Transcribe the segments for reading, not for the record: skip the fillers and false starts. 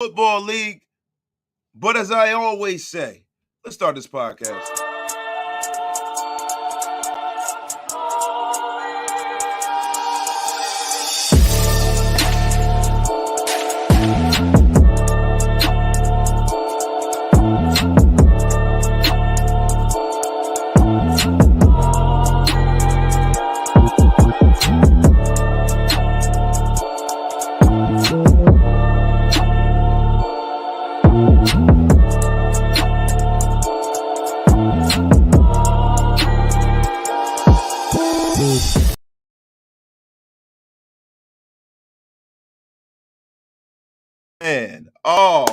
Football League. But as I always say, let's start this podcast.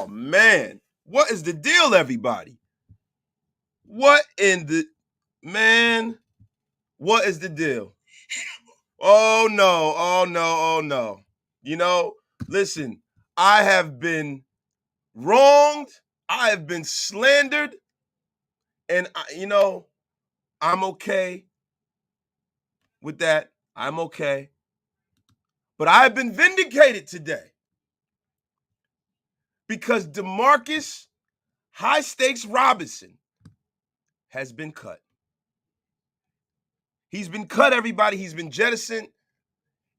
Man, what is the deal, everybody? What is the deal? Oh no. Listen, I have been wronged, I have been slandered, and I'm okay with that. I'm okay. But I've been vindicated today because DeMarcus High Stakes Robinson has been cut. He's been cut, everybody. He's been jettisoned.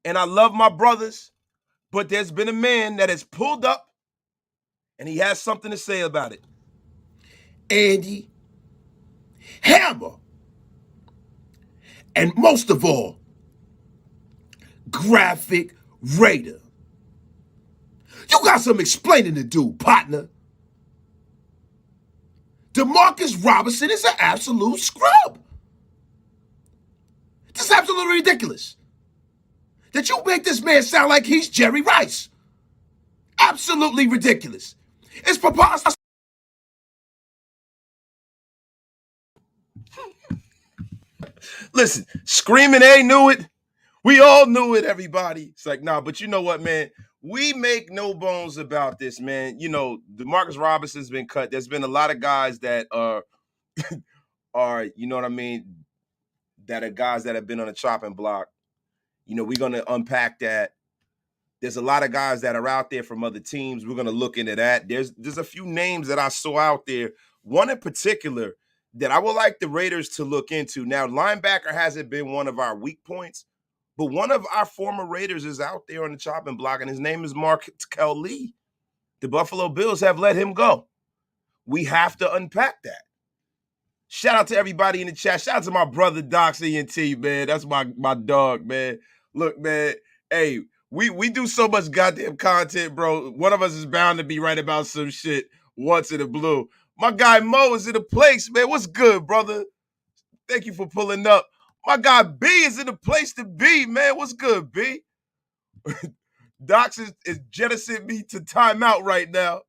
And I love my brothers, but there's been a man that has pulled up and he has something to say about it. Andy Hammer. And most of all, Graphic Raider. You got some explaining to do, partner. DeMarcus Robinson is an absolute scrub. This is absolutely ridiculous. That you make this man sound like he's Jerry Rice. Absolutely ridiculous. It's preposterous. Listen, Screaming A knew it. We all knew it, everybody. It's like, nah, but you know what, man? We make no bones about this, man. DeMarcus Robinson's been cut. There's been a lot of guys that are, you know what I mean, that are guys that have been on the chopping block. We're going to unpack that. There's a lot of guys that are out there from other teams. We're going to look into that. There's a few names that I saw out there. One in particular that I would like the Raiders to look into. Now, linebacker hasn't been one of our weak points, but one of our former Raiders is out there on the chopping block, and his name is Markell Lee. The Buffalo Bills have let him go. We have to unpack that. Shout out to everybody in the chat. Shout out to my brother, Docs ENT, man. That's my dog, man. Look, man, hey, we do so much goddamn content, bro. One of us is bound to be right about some shit once in a blue. My guy Mo is in the place, man. What's good, brother? Thank you for pulling up. My guy B is in the place to be, man. What's good, B? Docs is jettisoning me to timeout right now.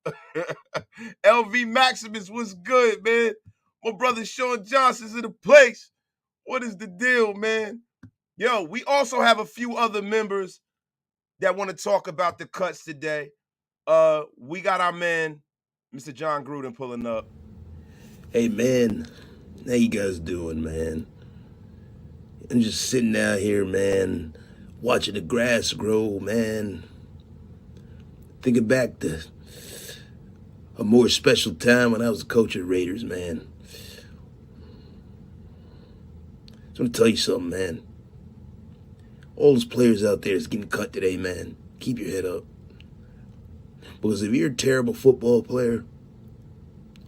LV Maximus, what's good, man? My brother Sean Johnson's in the place. What is the deal, man? Yo, we also have a few other members that want to talk about the cuts today. We got our man, Mr. John Gruden, pulling up. Hey, man. How you guys doing, man? I'm just sitting out here, man, watching the grass grow, man. Thinking back to a more special time when I was a coach of the Raiders, man. I want to tell you something, man. All those players out there that's getting cut today, man, keep your head up. Because if you're a terrible football player,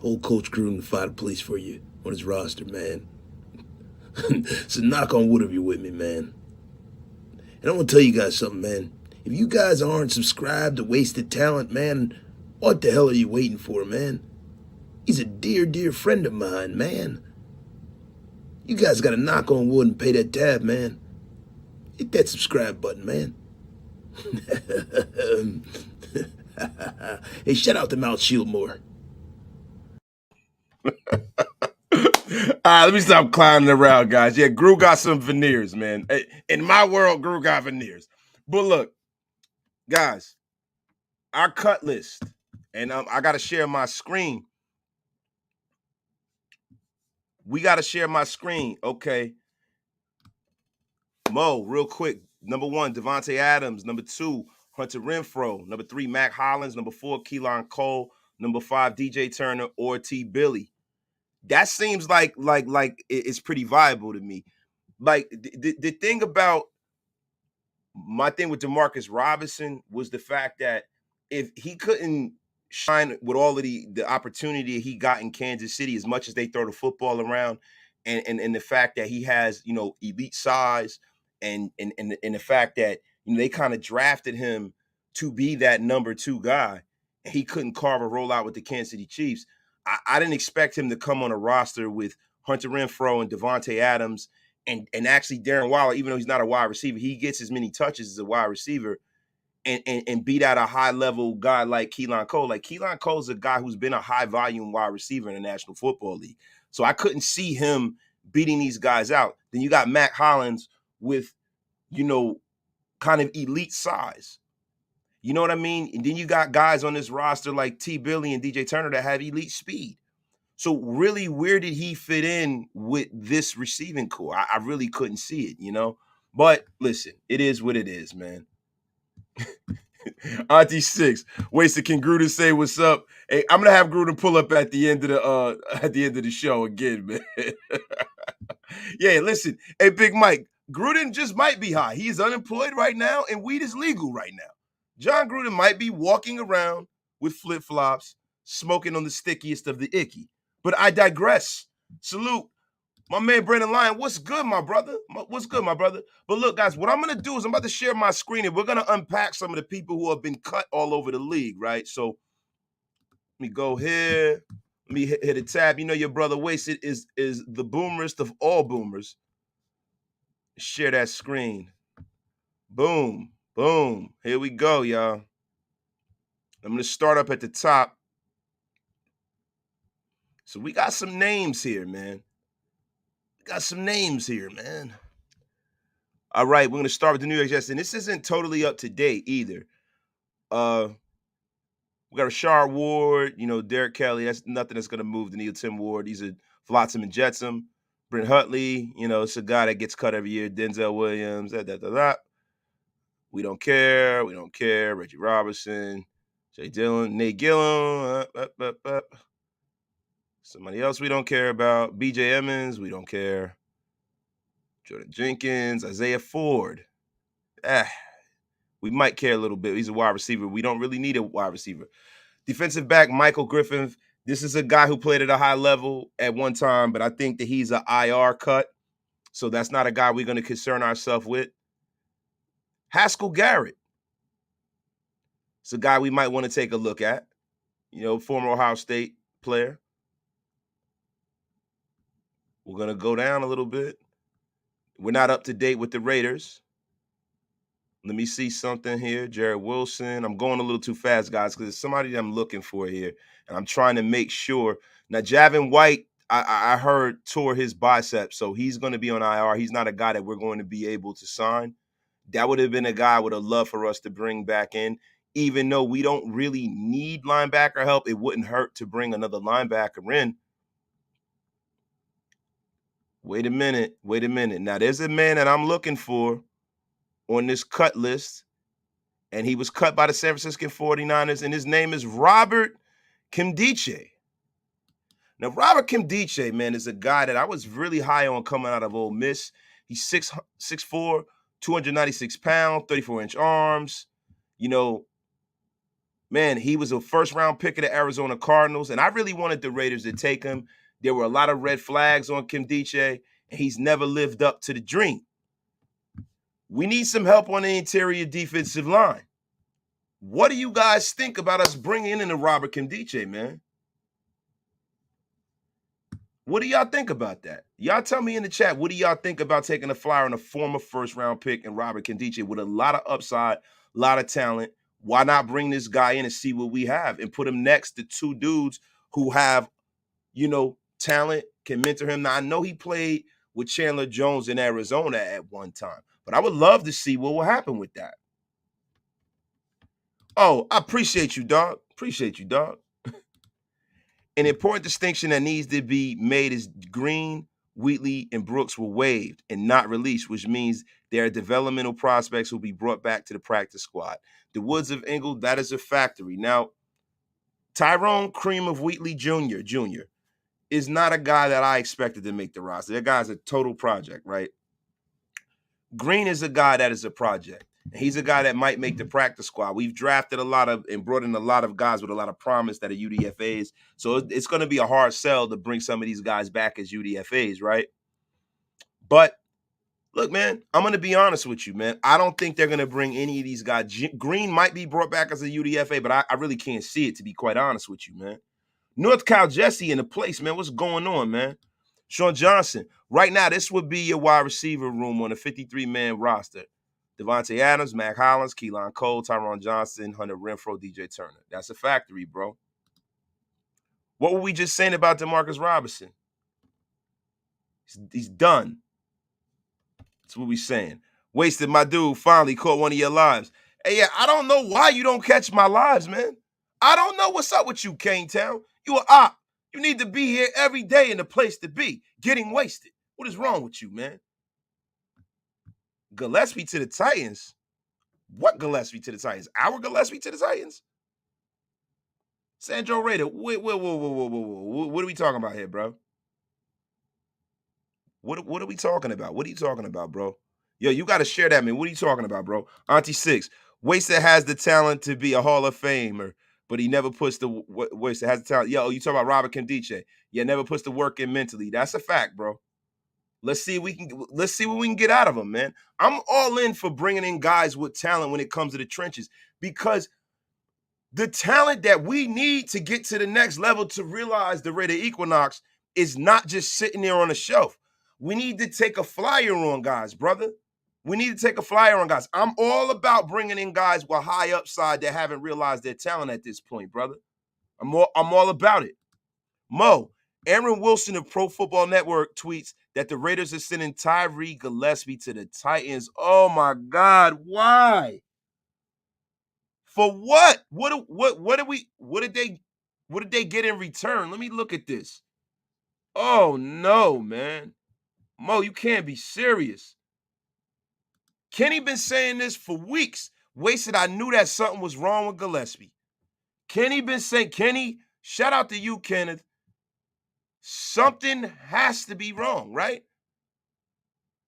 old Coach Gruden will fight the police for you on his roster, man. So knock on wood if you're with me, man. And I want to tell you guys something, man. If you guys aren't subscribed to Wasted Talent, man, what the hell are you waiting for, man? He's a dear, dear friend of mine, man. You guys got to knock on wood and pay that tab, man. Hit that subscribe button, man. Hey, shout out to Mount Shieldmore. Let me stop clowning around, guys. Yeah, Gru got some veneers, man. In my world, Gru got veneers. But look, guys, our cut list, and I got to share my screen. We got to share my screen, okay? Mo, real quick. Number 1, Devontae Adams. Number 2, Hunter Renfrow. Number 3, Mac Hollins. Number 4, Keelan Cole. Number 5, DJ Turner or T. Billy. That seems like it's pretty viable to me. Like the thing about my thing with Demarcus Robinson was the fact that if he couldn't shine with all of the opportunity he got in Kansas City, as much as they throw the football around, and the fact that he has, you know, elite size, and the fact that, you know, they kind of drafted him to be that number 2 guy, and he couldn't carve a roll out with the Kansas City Chiefs. I didn't expect him to come on a roster with Hunter Renfrow and Devontae Adams and actually Darren Waller, even though he's not a wide receiver, he gets as many touches as a wide receiver, and beat out a high level guy like Keelan Cole. Like, Keelan Cole's a guy who's been a high volume wide receiver in the National Football League. So I couldn't see him beating these guys out. Then you got Mac Hollins with, you know, kind of elite size. You know what I mean? And then you got guys on this roster like T. Billy and DJ Turner that have elite speed. So really, where did he fit in with this receiving core? I really couldn't see it, you know? But listen, it is what it is, man. Auntie Six, Wasted, can Gruden say what's up? Hey, I'm gonna have Gruden pull up at the end of the show again, man. Yeah, listen. Hey, Big Mike, Gruden just might be high. He is unemployed right now, and weed is legal right now. John Gruden might be walking around with flip-flops, smoking on the stickiest of the icky. But I digress. Salute. My man Brandon Lyon, what's good, my brother? What's good, my brother? But look, guys, what I'm going to do is I'm about to share my screen, and we're going to unpack some of the people who have been cut all over the league, right? So let me go here. Let me hit a tab. You know your brother Wasted is the boomerest of all boomers. Share that screen. Boom. Boom. Here we go, y'all. I'm going to start up at the top. So we got some names here, man. All right, we're going to start with the New York Jets, and this isn't totally up to date either. We got Rashard Ward, you know, Derek Kelly. That's nothing that's going to move the needle. Tim Ward, he's a flotsam and jetsam. Brent Hutley, you know, it's a guy that gets cut every year. Denzel Williams, We don't care. Reggie Robinson, Jay Dillon, Nate Gillum. Somebody else we don't care about. B.J. Emmons, we don't care. Jordan Jenkins, Isaiah Ford. We might care a little bit. He's a wide receiver. We don't really need a wide receiver. Defensive back, Michael Griffin. This is a guy who played at a high level at one time, but I think that he's an IR cut. So that's not a guy we're going to concern ourselves with. Haskell Garrett. It's a guy we might want to take a look at. You know, former Ohio State player. We're going to go down a little bit. We're not up to date with the Raiders. Let me see something here. Jared Wilson. I'm going a little too fast, guys, because it's somebody that I'm looking for here, and I'm trying to make sure. Now, Javin White, I heard tore his bicep, so he's going to be on IR. He's not a guy that we're going to be able to sign. That would have been a guy I would have loved for us to bring back in. Even though we don't really need linebacker help, it wouldn't hurt to bring another linebacker in. Wait a minute. Now, there's a man that I'm looking for on this cut list, and he was cut by the San Francisco 49ers, and his name is Robert Nkemdiche. Now, Robert Nkemdiche, man, is a guy that I was really high on coming out of Ole Miss. He's 6'4", 296 pounds, 34-inch arms. You know, man, he was a first-round pick of the Arizona Cardinals, and I really wanted the Raiders to take him. There were a lot of red flags on Nkemdiche, and he's never lived up to the dream. We need some help on the interior defensive line. What do you guys think about us bringing in a Robert Nkemdiche, man? What do y'all think about that? Y'all tell me in the chat, what do y'all think about taking a flyer on a former first-round pick and Robert Nkemdiche with a lot of upside, a lot of talent? Why not bring this guy in and see what we have and put him next to two dudes who have, you know, talent, can mentor him? Now, I know he played with Chandler Jones in Arizona at one time, but I would love to see what will happen with that. Oh, I appreciate you, dog. An important distinction that needs to be made is Green, Wheatley, and Brooks were waived and not released, which means they are developmental prospects who will be brought back to the practice squad. The Woods of Ingle, that is a factory. Now, Tyrone Cream of Wheatley Jr. is not a guy that I expected to make the roster. That guy's a total project, right? Green is a guy that is a project. He's a guy that might make the practice squad. We've drafted a lot of and brought in a lot of guys with a lot of promise that are UDFAs. So it's going to be a hard sell to bring some of these guys back as UDFAs, right? But look, man, I'm going to be honest with you, man. I don't think they're going to bring any of these guys. Green might be brought back as a UDFA, but I really can't see it, to be quite honest with you, man. North Cal Jesse in the place, man. What's going on, man? Sean Johnson. Right now, this would be your wide receiver room on a 53-man roster. Devontae Adams, Mac Hollins, Keelan Cole, Tyron Johnson, Hunter Renfrow, DJ Turner. That's a factory, bro. What were we just saying about Demarcus Robinson? He's done. That's what we saying. Wasted, my dude, finally caught one of your lives. Hey, yeah, I don't know why you don't catch my lives, man. I don't know what's up with you, Kane Town. You a op. You need to be here every day in the place to be, getting wasted. What is wrong with you, man? Gillespie to the Titans? What Gillespie to the Titans? Our Gillespie to the Titans? Sandro Raider, whoa. What are we talking about here, bro? What are we talking about? What are you talking about, bro? Yo, you got to share that, man. What are you talking about, bro? Auntie Six, Wasted has the talent to be a Hall of Famer, but he never puts the Wasted has the talent. Yo, you talking about Robert Kendiche? Yeah, never puts the work in mentally. That's a fact, bro. Let's see what we can get out of him, man. I'm all in for bringing in guys with talent when it comes to the trenches, because the talent that we need to get to the next level to realize the Raider Equinox is not just sitting there on a shelf. We need to take a flyer on guys, brother. We need to take a flyer on guys. I'm all about bringing in guys with high upside that haven't realized their talent at this point, brother. I'm all about it. Mo, Aaron Wilson of Pro Football Network tweets that the Raiders are sending Tyree Gillespie to the Titans. Oh my God, why? For what? What did they get in return? Let me look at this. Oh no, man. Mo, you can't be serious. Kenny been saying this for weeks. Wasted, I knew that something was wrong with Gillespie. Kenny been saying, Kenny, shout out to you, Kenneth. Something has to be wrong, right?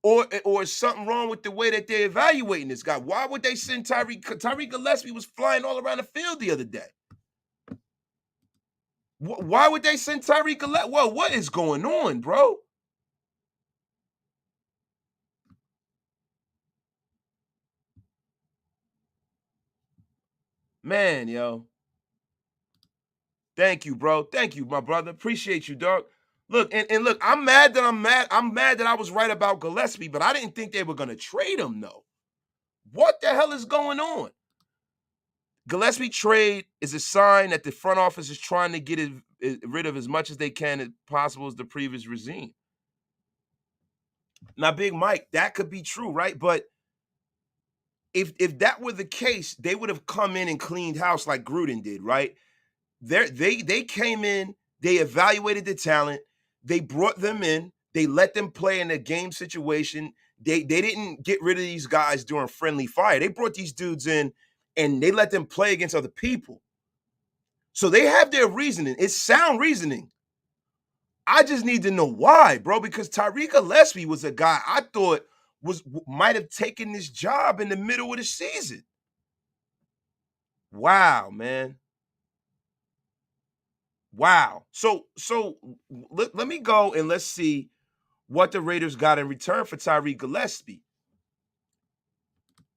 Or is something wrong with the way that they're evaluating this guy? Why would they send Tyree Gillespie was flying all around the field the other day? Why would they send Tyree Gillespie? Well, what is going on, bro? Man, yo. Thank you, bro. Thank you, my brother. Appreciate you, dog. Look, and look, I'm mad that I was right about Gillespie, but I didn't think they were gonna trade him, though. What the hell is going on? Gillespie trade is a sign that the front office is trying to get rid of as much as they can as possible as the previous regime. Now, Big Mike, that could be true, right? But if that were the case, they would have come in and cleaned house like Gruden did, right? They came in, they evaluated the talent, they brought them in, they let them play in a game situation. They didn't get rid of these guys during friendly fire. They brought these dudes in and they let them play against other people. So they have their reasoning. It's sound reasoning. I just need to know why, bro, because Tyree Gillespie was a guy I thought might have taken this job in the middle of the season. Wow, man. Wow. So let me go and let's see what the Raiders got in return for Tyree Gillespie.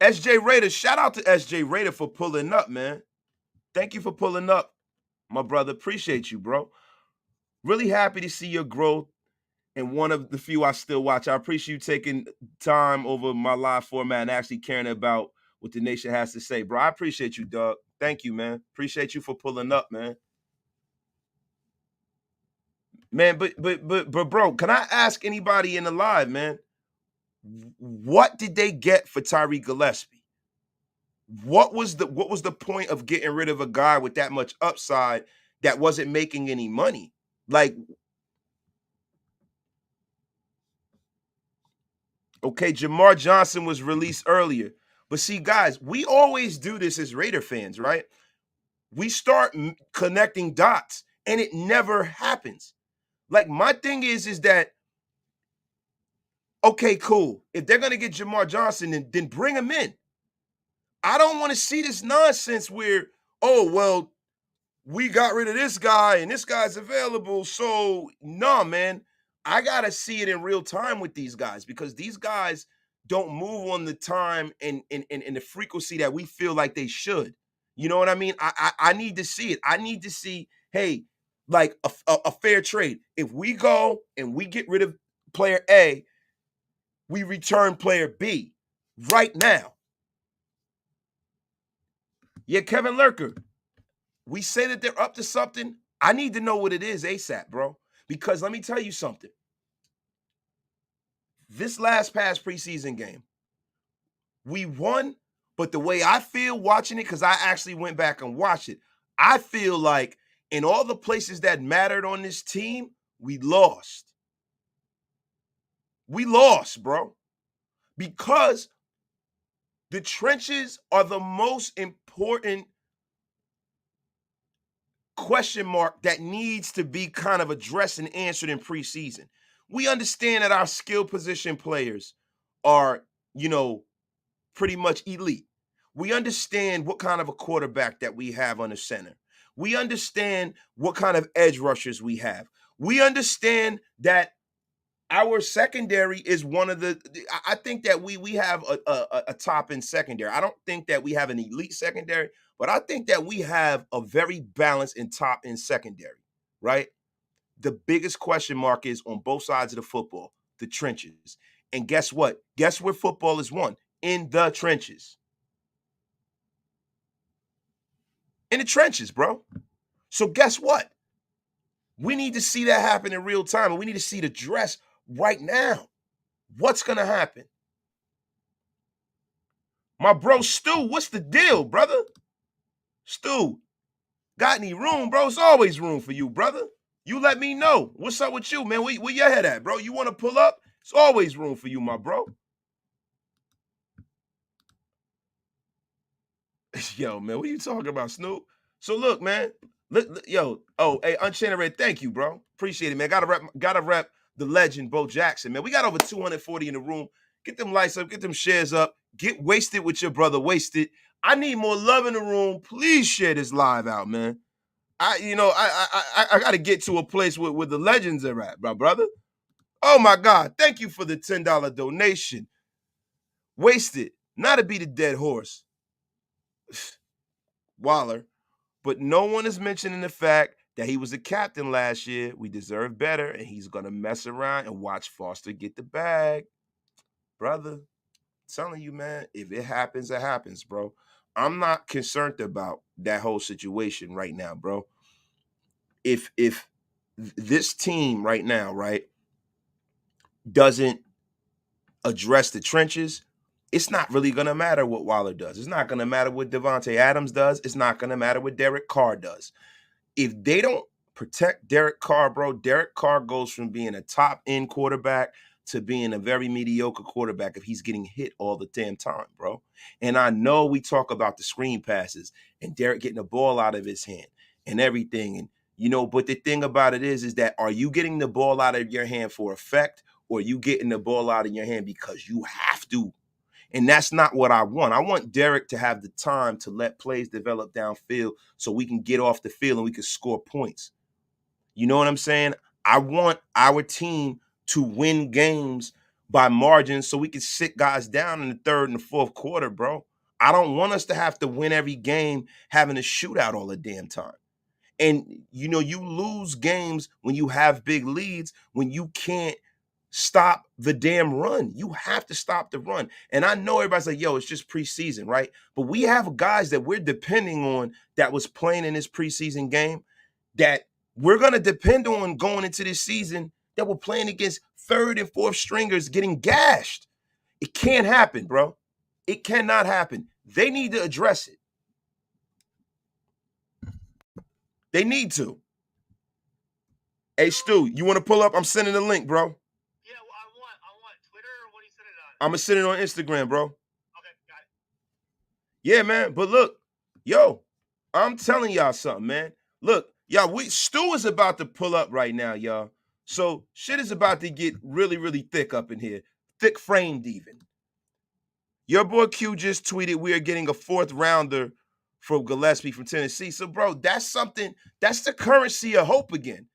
SJ Raider, shout out to SJ Raider for pulling up, man. Thank you for pulling up, my brother. Appreciate you, bro. Really happy to see your growth and one of the few I still watch. I appreciate you taking time over my live format and actually caring about what the nation has to say, bro. I appreciate you, dog. Thank you, man. Appreciate you for pulling up, man. Man, but bro, can I ask anybody in the live, man? What did they get for Tyree Gillespie? What was the point of getting rid of a guy with that much upside that wasn't making any money? Like, okay, Jamar Johnson was released earlier, But see, guys, we always do this as Raider fans, right? We start connecting dots and it never happens. Like my thing is that, okay, cool. If they're going to get Jamar Johnson, then bring him in. I don't want to see this nonsense where, oh, well, we got rid of this guy and this guy's available. So, no, man, I got to see it in real time with these guys because these guys don't move on the time and the frequency that we feel like they should. You know what I mean? I need to see it. I need to see, hey, like a fair trade. If we go and we get rid of player A, we return player B right now. Yeah, Kevin Lurker. We say that they're up to something. I need to know what it is ASAP, bro. Because let me tell you something. This past preseason game, we won, but the way I feel watching it, because I actually went back and watched it, I feel like in all the places that mattered on this team, we lost. We lost, bro. Because the trenches are the most important question mark that needs to be kind of addressed and answered in preseason. We understand that our skill position players are, pretty much elite. We understand what kind of a quarterback that we have on the center. We understand what kind of edge rushers we have. We understand that our secondary is one of the. I think that we have a top end secondary. I don't think that we have an elite secondary, but I think that we have a very balanced and top end secondary, right? The biggest question mark is on both sides of the football, the trenches. And guess what? Guess where football is won? In the trenches. In the trenches, bro. So guess what? We need to see that happen in real time, and we need to see the dress right now. What's going to happen? My bro Stu, what's the deal, brother? Stu, got any room, bro? It's always room for you, brother. You let me know. What's up with you, man? Where your head at, bro? You want to pull up? It's always room for you, my bro. Yo, man, what are you talking about, Snoop? So look, man. Hey, Unchained Red, thank you, bro. Appreciate it, man. Gotta rep the legend, Bo Jackson, man. We got over 240 in the room. Get them lights up, get them shares up. Get wasted with your brother, wasted. I need more love in the room. Please share this live out, man. I got to get to a place where the legends are at, my brother. Oh my God! Thank you for the $10 donation. Wasted, not to be the dead horse, Waller, but no one is mentioning the fact that he was a captain last year. We deserve better, and he's gonna mess around and watch Foster get the bag, brother. I'm telling you, man, if it happens, it happens, bro. I'm not concerned about that whole situation right now, bro. If this team right now, right, doesn't address the trenches, it's not really going to matter what Waller does. It's not going to matter what Devontae Adams does. It's not going to matter what Derek Carr does. If they don't protect Derek Carr, bro, Derek Carr goes from being a top-end quarterback to being a very mediocre quarterback if he's getting hit all the damn time, bro. And I know we talk about the screen passes and Derek getting the ball out of his hand and everything. And, but the thing about it is that are you getting the ball out of your hand for effect, or are you getting the ball out of your hand because you have to? And that's not what I want. I want Derek to have the time to let plays develop downfield so we can get off the field and we can score points. You know what I'm saying? I want our team to win games by margins so we can sit guys down in the third and the fourth quarter, bro. I don't want us to have to win every game having a shootout all the damn time. And, you lose games when you have big leads, when you can't stop the damn run. You have to stop the run. And I know everybody's like, yo, it's just preseason, right? But we have guys that we're depending on that was playing in this preseason game that we're going to depend on going into this season that we're playing against third and fourth stringers getting gashed. It can't happen, bro. It cannot happen. They need to address it. They need to. Hey, Stu, you want to pull up? I'm sending the link, bro. Yeah, well, I want Twitter, or what do you send it on? I'm going to send it on Instagram, bro. Okay, got it. Yeah, man. But look, yo, I'm telling y'all something, man. Look, y'all, Stu is about to pull up right now, y'all. So shit is about to get really, really thick up in here. Thick framed even. Your boy Q just tweeted we are getting a fourth rounder from Gillespie from Tennessee. So, bro, that's something, that's the currency of hope again.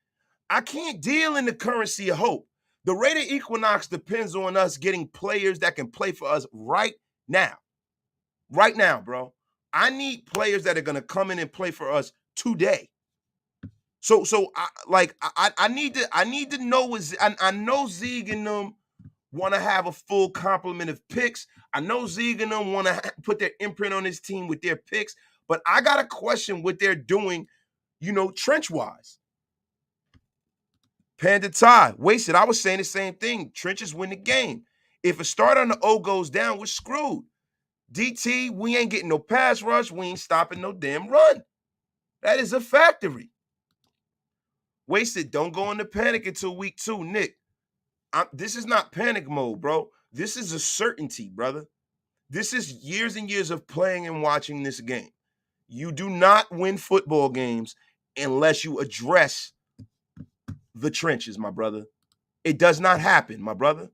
I can't deal in the currency of hope. The Raider Equinox depends on us getting players that can play for us right now. Right now, bro. I need players that are gonna come in and play for us today. So I need to know I know Zeke and them want to have a full complement of picks. I know Zeke and them want to put their imprint on this team with their picks, but I got to question what they're doing, trench wise. Panda Ty, wasted. I was saying the same thing. Trenches win the game. If a start on the O goes down, we're screwed. DT, we ain't getting no pass rush. We ain't stopping no damn run. That is a factory. Wasted, don't go into panic until week 2, Nick. This is not panic mode, bro. This is a certainty, brother. This is years and years of playing and watching this game. You do not win football games unless you address the trenches, my brother. It does not happen, my brother.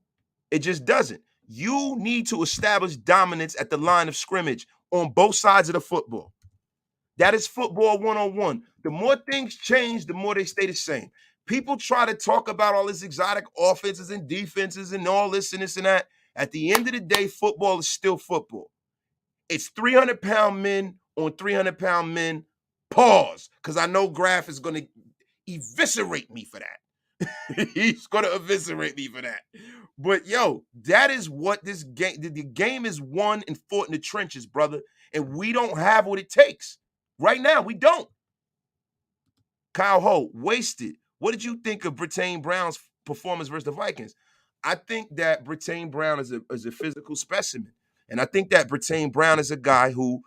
It just doesn't. You need to establish dominance at the line of scrimmage on both sides of the football. That is football 101. The more things change, the more they stay the same. People try to talk about all this exotic offenses and defenses and all this and this and that. At the end of the day, football is still football. It's 300-pound men on 300-pound men. Pause. Because I know Graf is going to eviscerate me for that. He's going to eviscerate me for that. But, yo, that is what this game, the game is won and fought in the trenches, brother. And we don't have what it takes. Right now, we don't. Kyle Ho, wasted. What did you think of Britain Brown's performance versus the Vikings? I think that Britain Brown is a physical specimen. And I think that Britain Brown is a guy who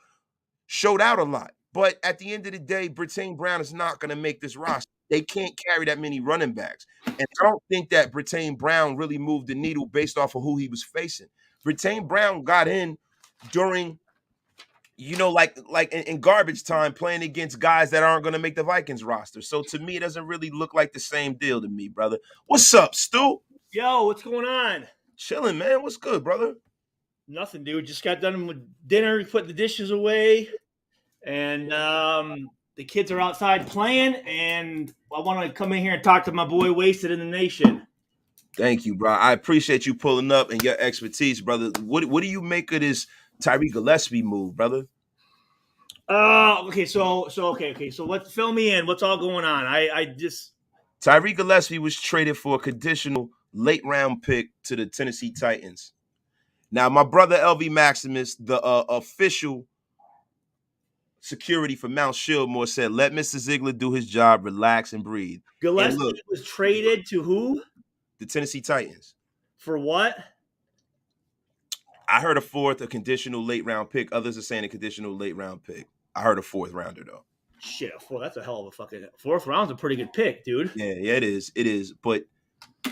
showed out a lot. But at the end of the day, Britain Brown is not going to make this roster. They can't carry that many running backs. And I don't think that Britain Brown really moved the needle based off of who he was facing. Britain Brown got in during like in garbage time playing against guys that aren't going to make the Vikings roster. So to me, it doesn't really look like the same deal to me, brother. What's up, Stu? Yo, what's going on? Chilling, man. What's good, brother? Nothing, dude. Just got done with dinner, put the dishes away, and the kids are outside playing, and I want to come in here and talk to my boy Wasted in the Nation. Thank you, bro. I appreciate you pulling up and your expertise, brother. What do you make of this Tyree Gillespie move, brother? Okay, so what? Fill me in. What's all going on? I just Tyree Gillespie was traded for a conditional late round pick to the Tennessee Titans. Now, my brother LV Maximus, the official security for Mount Shieldmore, said, "Let Mr. Ziegler do his job, relax and breathe." And look, Gillespie was traded to who? the Tennessee Titans. For what? I heard a fourth, a conditional late round pick. Others are saying a conditional late round pick. I heard a fourth rounder though. Shit, that's a hell of a fucking fourth round's a pretty good pick, dude. Yeah, it is. It is. But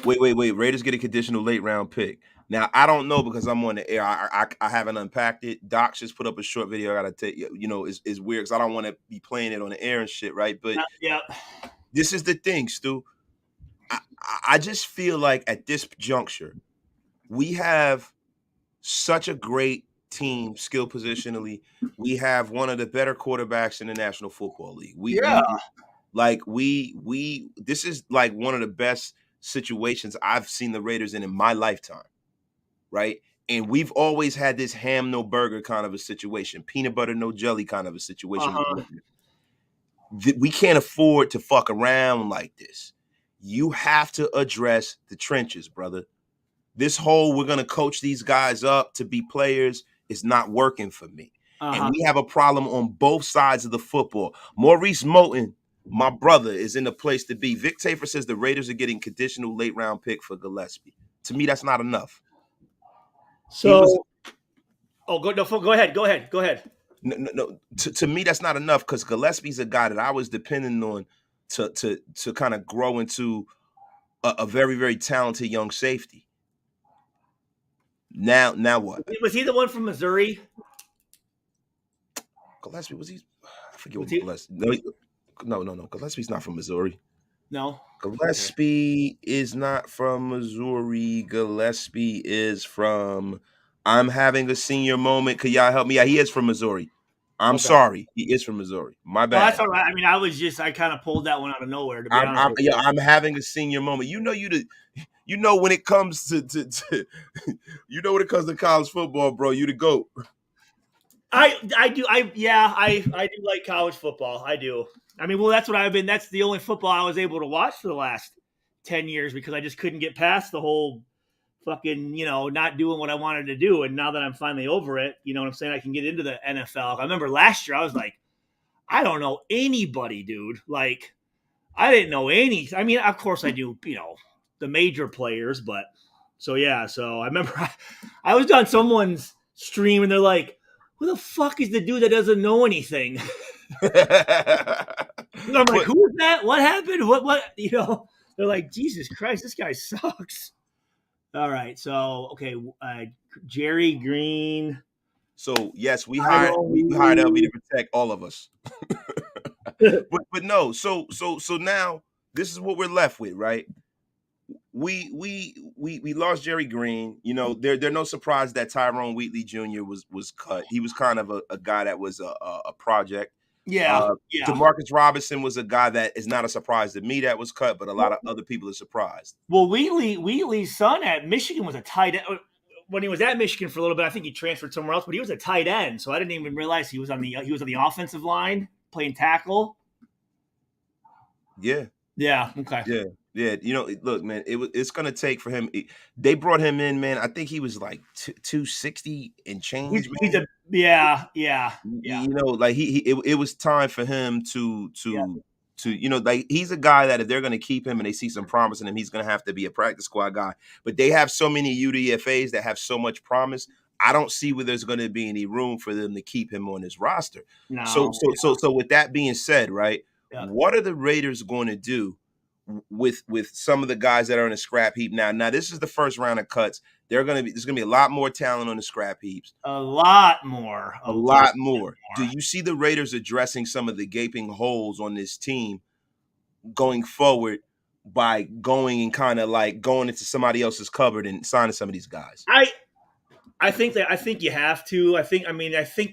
wait. Raiders get a conditional late round pick. Now I don't know because I'm on the air. I haven't unpacked it. Doc just put up a short video. I gotta take it's weird because I don't want to be playing it on the air and shit, right? But yeah, this is the thing, Stu. I just feel like at this juncture, we have such a great team, skill positionally. We have one of the better quarterbacks in the National Football League. This is like one of the best situations I've seen the Raiders in my lifetime, right? And we've always had this ham no burger kind of a situation, peanut butter no jelly kind of a situation. We can't afford to fuck around like this. You have to address the trenches, brother. This whole we're going to coach these guys up to be players is not working for me. And we have a problem on both sides of the football. Maurice Moten, my brother, is in the place to be. Vic Tafer says the Raiders are getting conditional late round pick for Gillespie. To me, that's not enough. So, go ahead. No. To me, that's not enough because Gillespie's a guy that I was depending on to kind of grow into a very, very talented young safety. Now what? Was he the one from Missouri? Gillespie, was he? I forget Was what he? Gillespie. No. Gillespie's not from Missouri. No. Gillespie is not from Missouri. Gillespie is from. I'm having a senior moment. Could y'all help me out? He is from Missouri. I'm Okay. sorry. He is from Missouri. My Well, that's bad. all right. I mean, I kind of pulled that one out of nowhere, to be honest with you. I'm having a senior moment. You know when it comes to you know when it comes to college football, bro, you the GOAT. I do. I do like college football. I do. I mean, well, that's the only football I was able to watch for the last 10 years because I just couldn't get past the whole fucking, not doing what I wanted to do. And now that I'm finally over it, you know what I'm saying? I can get into the NFL. I remember last year I was like, I don't know anybody, dude. Like, I didn't know any. I mean, of course I do, the major players, but so yeah. So I remember I was on someone's stream and they're like, who the fuck is the dude that doesn't know anything? And I'm like, But who is that? What happened? What? They're like, Jesus Christ, this guy sucks. All right. So, okay. Jerry Green. so yes, we I hired LB to don't. protect all of us. But no, so now this is what we're left with, right? We lost Jerry Green. You know, they're no surprise that Tyrone Wheatley Jr. was cut. He was kind of a guy that was a project. Yeah. Yeah. Demarcus Robinson was a guy that is not a surprise to me that was cut, but a lot of other people are surprised. Well, Wheatley's son at Michigan was a tight end. When he was at Michigan for a little bit, I think he transferred somewhere else, but he was a tight end, so I didn't even realize he was on the offensive line playing tackle. Yeah. Yeah. Okay. Yeah. You know, look, man, it's gonna take for him. They brought him in, man. I think he was like 260 and change, man. Yeah. You know, like it was time for him to Yeah. like he's a guy that if they're going to keep him and they see some promise in him, he's going to have to be a practice squad guy. But they have so many UDFAs that have so much promise. I don't see where there's going to be any room for them to keep him on his roster. No. So with that being said, right, what are the Raiders going to do with some of the guys that are in the scrap heap now? Now this is the first round of cuts. There's going to be a lot more talent on the scrap heaps. A lot more. A lot more. Do you see the Raiders addressing some of the gaping holes on this team going forward by going and kind of like going into somebody else's cupboard and signing some of these guys? I think you have to. I think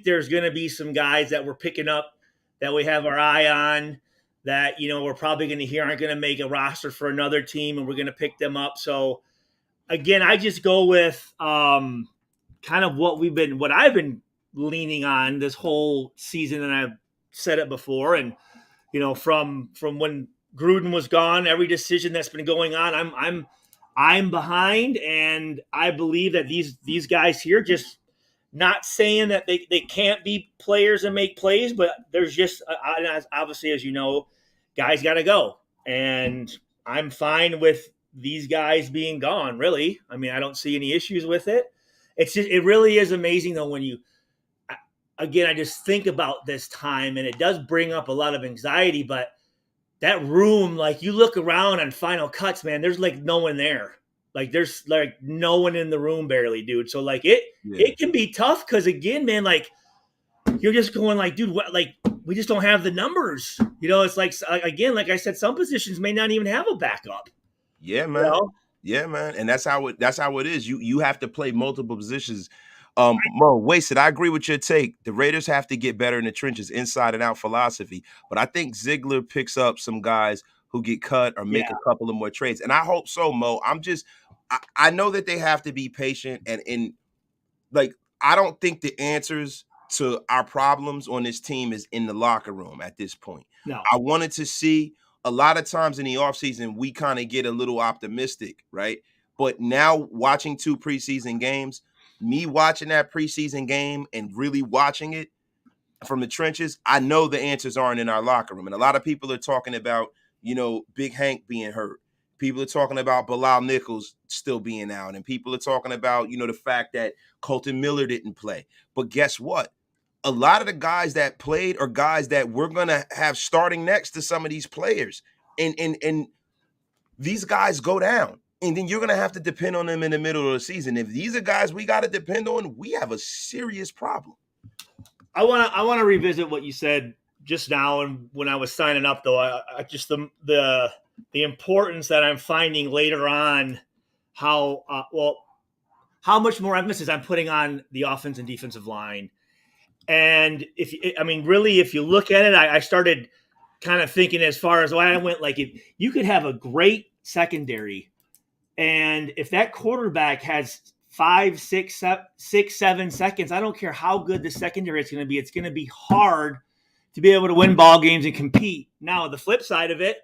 there's going to be some guys that we're picking up that we have our eye on that, we're probably going to hear aren't going to make a roster for another team, and we're going to pick them up. So again, I just go with kind of what I've been leaning on this whole season, and I've said it before. And from when Gruden was gone, every decision that's been going on, I'm behind, and I believe that these guys here, just not saying that they can't be players and make plays, but there's just obviously, as you know, guys got to go, and I'm fine with these guys being gone. Really, I mean, I don't see any issues with it. It really is amazing though when you. Again, I just think about this time, and it does bring up a lot of anxiety. But that room, like you look around on final cuts, man, there's like no one there. Like there's like no one in the room barely, dude. So like it can be tough because again, man, like you're just going like, dude, what? Like we just don't have the numbers. It's like again, like I said, some positions may not even have a backup. Yeah, man. Yeah, man. And that's how it is. You have to play multiple positions. Mo, Wasted, I agree with your take. The Raiders have to get better in the trenches, inside and out philosophy. But I think Ziegler picks up some guys who get cut or make a couple of more trades. And I hope so, Mo. I know that they have to be patient and like I don't think the answers to our problems on this team is in the locker room at this point. No. I wanted to see a lot of times in the offseason, we kind of get a little optimistic, right? But now watching 2 preseason games, me watching that preseason game and really watching it from the trenches, I know the answers aren't in our locker room. And a lot of people are talking about, Big Hank being hurt. People are talking about Bilal Nichols still being out. And people are talking about, the fact that Colton Miller didn't play. But guess what? A lot of the guys that played are guys that we're going to have starting next to some of these players. And these guys go down. And then you're going to have to depend on them in the middle of the season. If these are guys we got to depend on, we have a serious problem. I want to revisit what you said just now, and when I was signing up, though, I just the importance that I'm finding later on, how much more emphasis I'm putting on the offense and defensive line. And if you look at it, I started kind of thinking as far as why I went, like, if you could have a great secondary, and if that quarterback has 5, 6, 7 seconds, I don't care how good the secondary is going to be. It's going to be hard to be able to win ball games and compete. Now, the flip side of it,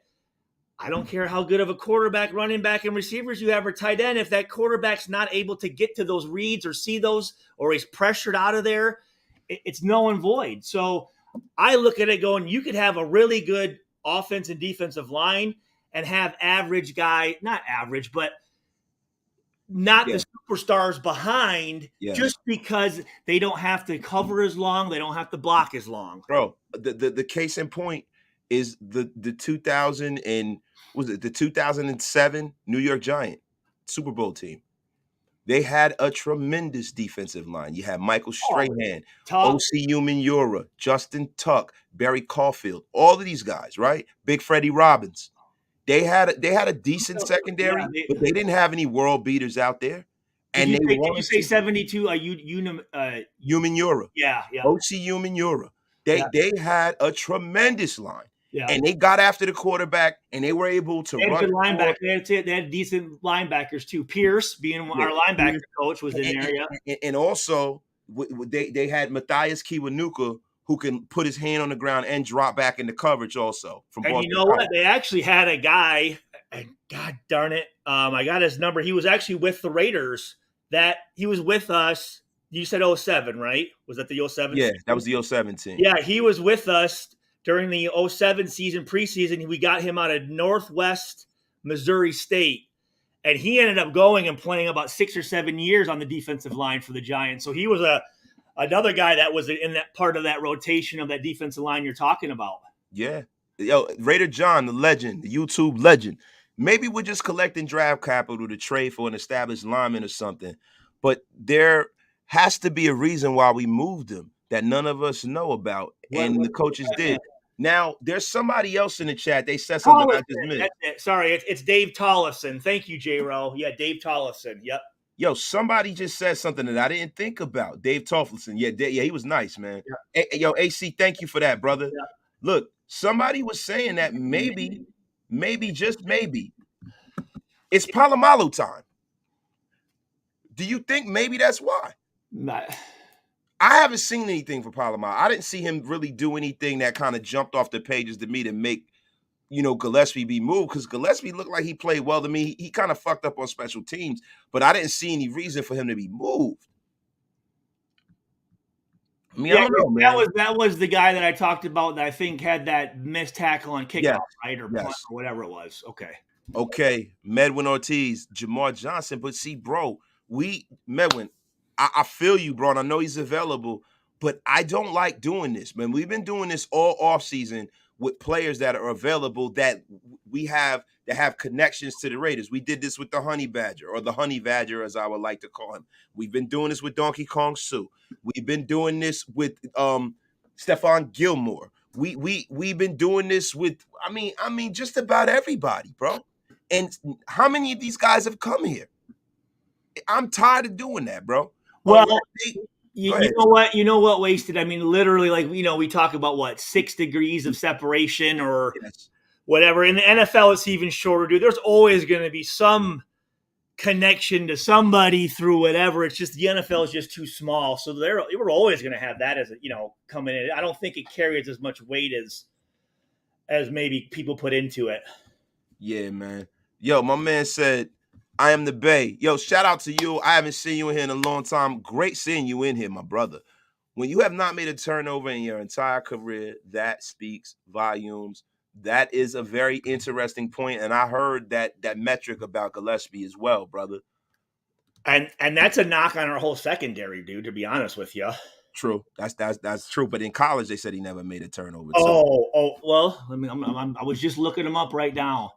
I don't care how good of a quarterback, running back, and receivers you have or tight end. If that quarterback's not able to get to those reads or see those, or he's pressured out of there, it's null and void. So I look at it going, you could have a really good offense and defensive line and have average guy, not average, but not the superstars behind, just because they don't have to cover as long, they don't have to block as long. Bro, the case in point is the 2007 New York Giant Super Bowl team. They had a tremendous defensive line. You had Michael Strahan, O.C. Umenyiora, Justin Tuck, Barry Caulfield, all of these guys, right? Big Freddie Robbins. They had a decent secondary, but they didn't have any world beaters out there. And did you say 72? Umenyiora. Yeah. O.C. Umenyiora. They had a tremendous line. Yeah. And they got after the quarterback, and they were able to run. Good linebackers. They had decent linebackers too. Pierce, being our linebacker coach, was in there. Yeah. And also, they had Matthias Kiwanuka, who can put his hand on the ground and drop back into coverage also. And you know what? They actually had a guy, and God darn it, I got his number. He was actually with the Raiders. He was with us. You said 07, right? Was that the 07? Yeah, that was the 07 team. Yeah, he was with us during the 07 season, preseason. We got him out of Northwest Missouri State, and he ended up going and playing about 6 or 7 years on the defensive line for the Giants. So he was another guy that was in that part of that rotation of that defensive line you're talking about. Yeah. Yo, Raider John, the legend, the YouTube legend. Maybe we're just collecting draft capital to trade for an established lineman or something, but there has to be a reason why we moved him that none of us know about, and the coaches did. Now, there's somebody else in the chat. They said something I just missed. Sorry, it's Dave Tollefson. Thank you, J-Ro. Yeah, Dave Tollefson. Yep. Yo, somebody just said something that I didn't think about. Dave Tollefson. Yeah, he was nice, man. Yeah. Yo, AC, thank you for that, brother. Yeah. Look, somebody was saying that maybe, just maybe, it's Palomalu time. Do you think maybe that's why? I haven't seen anything for Palomalu. I didn't see him really do anything that kind of jumped off the pages to me to make, Gillespie be moved, because Gillespie looked like he played well to me. He kind of fucked up on special teams, but I didn't see any reason for him to be moved. I mean, I don't know, man. That was the guy that I talked about that I think had that missed tackle on kickoff, right? Or punt, or whatever it was. Okay. Medwin Ortiz, Jamar Johnson. But see, bro, Medwin, I feel you, bro, and I know he's available, but I don't like doing this, man. We've been doing this all offseason with players that are available that we have that have connections to the Raiders. We did this with the Honey Badger, or the Honey Badger, as I would like to call him. We've been doing this with Donkey Kong Sue. We've been doing this with Stephon Gilmore. We've been doing this with, I mean, just about everybody, bro. And how many of these guys have come here? I'm tired of doing that, bro. Well, you know what, Wasted? I mean, literally, like, we talk about 6 degrees of separation or whatever. In the NFL, it's even shorter, dude. There's always going to be some connection to somebody through whatever. It's just the NFL is just too small. So we're always going to have that as coming in. I don't think it carries as much weight as maybe people put into it. Yeah, man. Yo, my man said, I am the Bay. Yo, shout out to you. I haven't seen you in here in a long time. Great seeing you in here, my brother. When you have not made a turnover in your entire career, that speaks volumes. That is a very interesting point, and I heard that metric about Gillespie as well, brother. And that's a knock on our whole secondary, dude, to be honest with you. True. That's true. But in college, they said he never made a turnover. Well, I was just looking him up right now.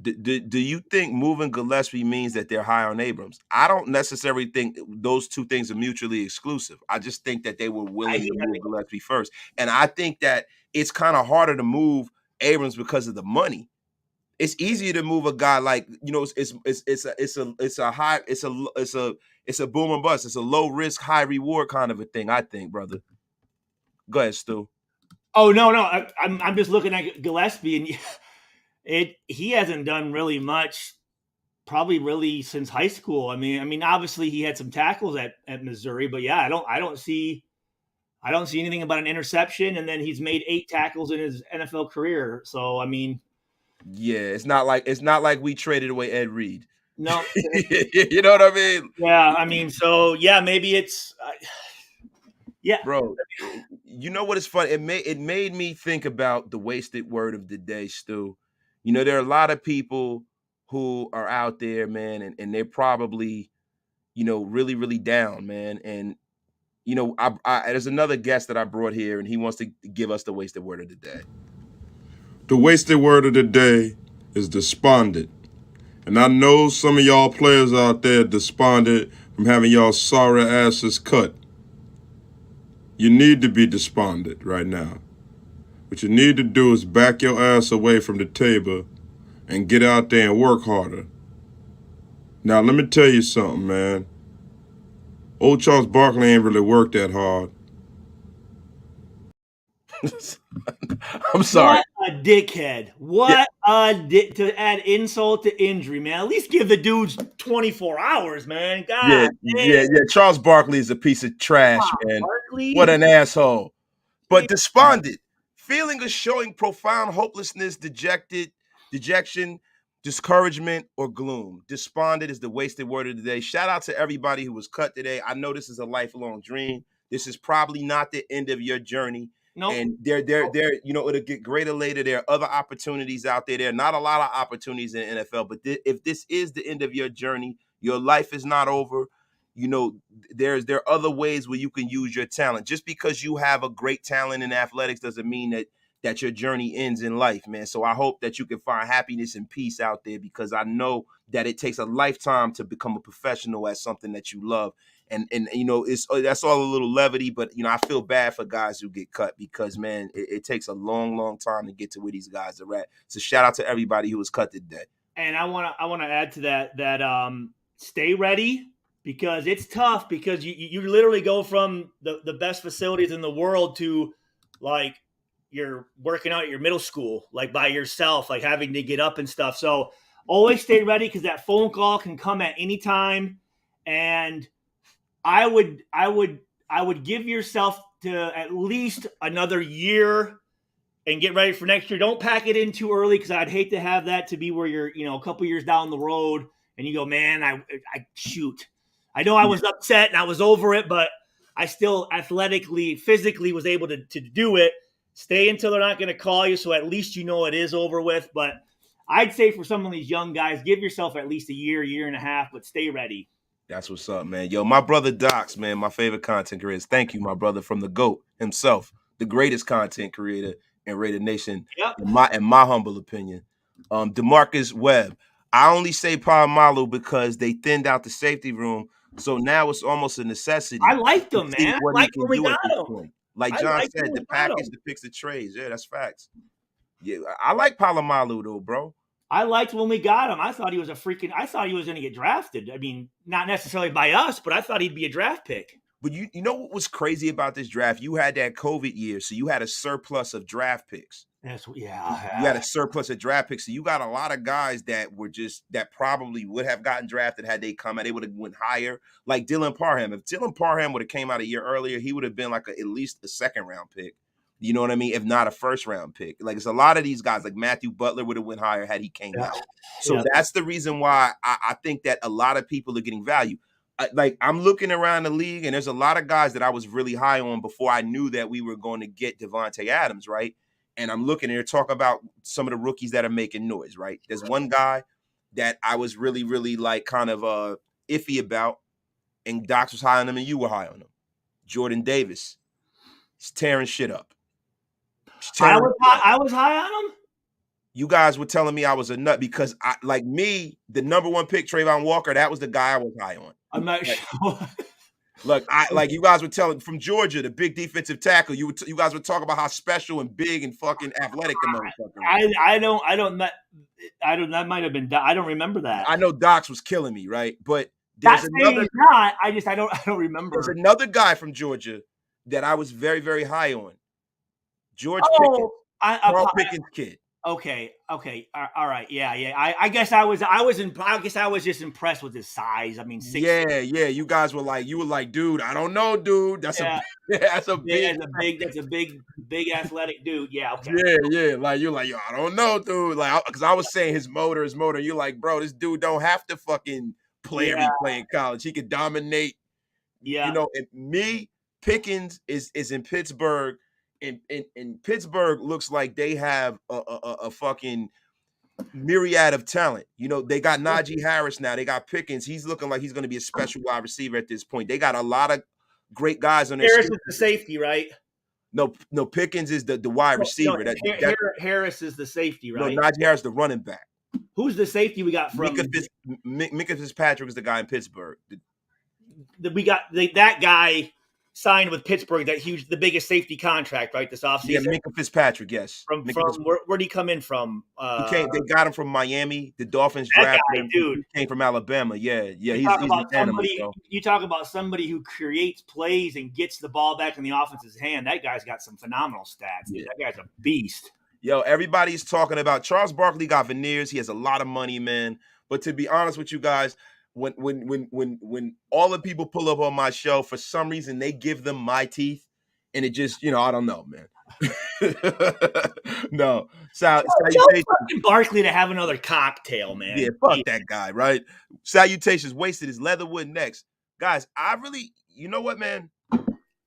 Do you think moving Gillespie means that they're high on Abrams? I don't necessarily think those two things are mutually exclusive. I just think that they were willing to move Gillespie first. And I think that it's kind of harder to move Abrams because of the money. It's easier to move a guy like, it's a boom and bust. It's a low risk, high reward kind of a thing, I think, brother. Go ahead, Stu. Oh no, I'm just looking at Gillespie, and he hasn't done really much, probably really since high school. I mean, obviously he had some tackles at Missouri, but yeah, I don't see anything about an interception, and then he's made 8 tackles in his NFL career. So I mean, yeah, it's not like we traded away Ed Reed. No, you know what I mean? Yeah, I mean, so yeah, maybe it's yeah, bro. You know what is funny? It made me think about the wasted word of the day, Stu. You know, there are a lot of people who are out there, man, and they're probably, really, really down, man. And there's another guest that I brought here, and he wants to give us the wasted word of the day. The wasted word of the day is despondent. And I know some of y'all players out there despondent from having y'all sorry asses cut. You need to be despondent right now. What you need to do is back your ass away from the table and get out there and work harder. Now, let me tell you something, man. Old Charles Barkley ain't really worked that hard. I'm sorry. What a dickhead. To add insult to injury, man. At least give the dudes 24 hours, man. God. Yeah. Charles Barkley is a piece of trash, man. Barkley. What an asshole. But despondent, feeling of showing profound hopelessness, dejection, discouragement, or gloom. Despondent is the wasted word of the day. Shout out to everybody who was cut today. I know this is a lifelong dream. This is probably not the end of your journey. Nope. And it'll get greater later. There are other opportunities out there. There are not a lot of opportunities in the NFL, but if this is the end of your journey, your life is not over. There are other ways where you can use your talent. Just because you have a great talent in athletics doesn't mean that your journey ends in life, man. So I hope that you can find happiness and peace out there, because I know that it takes a lifetime to become a professional at something that you love. And that's all a little levity, but I feel bad for guys who get cut, because man, it takes a long time to get to where these guys are at. So shout out to everybody who was cut today. And I wanna add to that stay ready, because it's tough, because you literally go from the best facilities in the world to like you're working out at your middle school, like by yourself, like having to get up and stuff. So always stay ready, because that phone call can come at any time. And I would give yourself to at least another year and get ready for next year. Don't pack it in too early, because I'd hate to have that to be where you're, a couple years down the road and you go, man, I shoot. I know I was upset and I was over it, but I still athletically, physically was able to do it. Stay until they're not going to call you, so at least it is over with. But I'd say for some of these young guys, give yourself at least a year and a half, but stay ready. That's what's up, man. Yo, my brother Docs, man, my favorite content creators. Thank you, my brother, from the GOAT himself, the greatest content creator in Raider Nation, yep. in my humble opinion. DeMarcus Webb. I only say Palomalu because they thinned out the safety room, so now it's almost a necessity. I like them, man. What he can do at this point. Like John said, the package, the picks, the trades. Yeah, that's facts. Yeah, I like Palomalu though, bro. I liked when we got him. I thought he was I thought he was going to get drafted. I mean, not necessarily by us, but I thought he'd be a draft pick. But you know what was crazy about this draft? You had that COVID year, so you had a surplus of draft picks. You had a surplus of draft picks, so you got a lot of guys that probably would have gotten drafted had they come out. They would have went higher, like Dylan Parham. If Dylan Parham would have came out a year earlier, he would have been like at least a second round pick. You know what I mean? If not a first round pick. Like it's a lot of these guys, like Matthew Butler would have went higher had he came out. So that's the reason why I think that a lot of people are getting value. I'm looking around the league, and there's a lot of guys that I was really high on before I knew that we were going to get Devontae Adams, right? And I'm looking and talk about some of the rookies that are making noise, right? There's one guy that I was really, really like kind of iffy about, and Docs was high on him and you were high on him. Jordan Davis. He's tearing shit up. I was high on him? you guys were telling me I was a nut because the number one pick, Trayvon Walker, that was the guy I was high on. I'm not Like, sure. Look, you guys were telling from Georgia, the big defensive tackle. You guys were talking about how special and big and fucking athletic the motherfucker was. That might have been. I don't remember that. I know Docs was killing me, right? But Not there's saying he's not. I don't remember. There's another guy from Georgia that I was very, very high on. George Pickens, Carl Pickens' kid. Okay. All right. Yeah. I guess I was just impressed with his size. I mean, 6'. Yeah. You guys were like, dude, I don't know, dude. That's a big athletic dude. Yeah. Okay. Yeah. Like you're like, yo, I don't know, dude. Like, because I was saying his motor. You're like, bro, this dude don't have to fucking play every play in college. He could dominate. Yeah. And Pickens is in Pittsburgh. And Pittsburgh looks like they have a fucking myriad of talent. They got Najee Harris now. They got Pickens. He's looking like he's going to be a special wide receiver at this point. They got a lot of great guys on their Harris is the safety, right? No, Pickens is the wide receiver. Harris is the safety, right? No, Najee Harris the running back. Who's the safety we got from? Minka Fitzpatrick is the guy in Pittsburgh. We got that guy signed with Pittsburgh, the biggest safety contract, right, this offseason? Yeah, Minka Fitzpatrick, yes. From where'd he come in from? They got him from Miami. The Dolphins drafted him. Dude. He came from Alabama. Yeah. He's an animal, you talk about somebody who creates plays and gets the ball back in the offense's hand. That guy's got some phenomenal stats. Yeah. That guy's a beast. Yo, everybody's talking about Charles Barkley got veneers. He has a lot of money, man. But to be honest with you guys, when all the people pull up on my show, for some reason they give them my teeth, and it just, I don't know, man. No. Salutations. Barkley to have another cocktail, man. Yeah, fuck that guy, right? Salutations, wasted his Leatherwood next. Guys, you know what, man?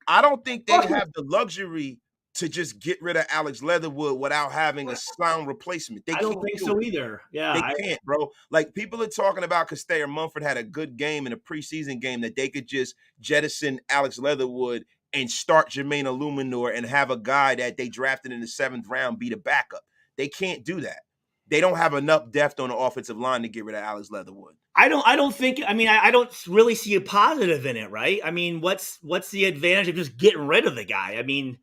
I don't think they have the luxury to just get rid of Alex Leatherwood without having a sound replacement. I don't think so either. Yeah, they can't, bro. Like, people are talking about because Thayer Munford had a good game in a preseason game that they could just jettison Alex Leatherwood and start Jermaine Illuminor and have a guy that they drafted in the 7th round be the backup. They can't do that. They don't have enough depth on the offensive line to get rid of Alex Leatherwood. I don't really see a positive in it, right? I mean, what's the advantage of just getting rid of the guy? I mean,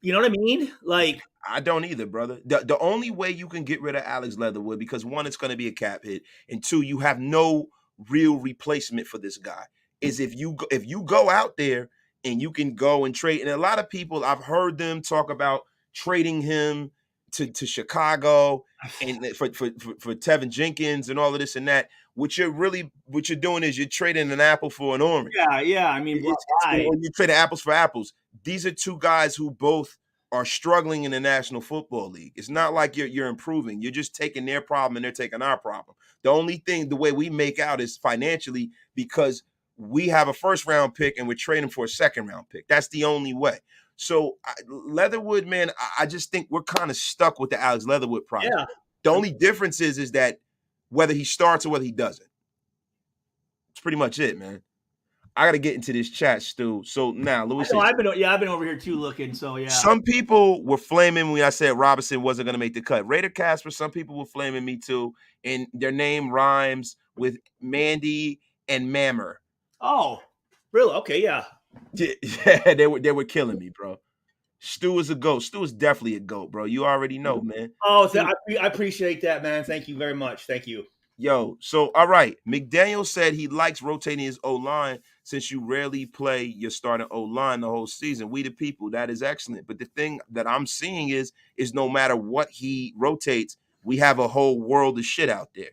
you know what I mean? Like, I don't either, brother. The only way you can get rid of Alex Leatherwood, because one, it's going to be a cap hit, and two, you have no real replacement for this guy, is if you go out there and you can go and trade. And a lot of people, I've heard them talk about trading him to Chicago and for Tevin Jenkins and all of this and that. What you're doing is you're trading an apple for an orange. Yeah. I mean, you're trading apples for apples. These are two guys who both are struggling in the National Football League. It's not like you're improving. You're just taking their problem and they're taking our problem. The only thing, the way we make out is financially, because we have a 1st-round pick and we're trading for a 2nd-round pick. That's the only way. So Leatherwood, man, I just think we're kind of stuck with the Alex Leatherwood project. Yeah. The only difference is that whether he starts or whether he doesn't. It's pretty much it, man. I got to get into this chat, Stu. So now, Louis. I've been over here too looking. So yeah. Some people were flaming when I said Robinson wasn't going to make the cut. Raider Casper, some people were flaming me too, and their name rhymes with Mandy and Mammer. Oh, really? Okay, yeah. Yeah, they were killing me, bro. Stu is a GOAT. Stu is definitely a GOAT, bro. You already know, man. Oh, I appreciate that, man. Thank you very much. Thank you. Yo, so all right. McDaniel said he likes rotating his O-line since you rarely play your starting O-line the whole season. We the people, that is excellent. But the thing that I'm seeing is no matter what he rotates, we have a whole world of shit out there.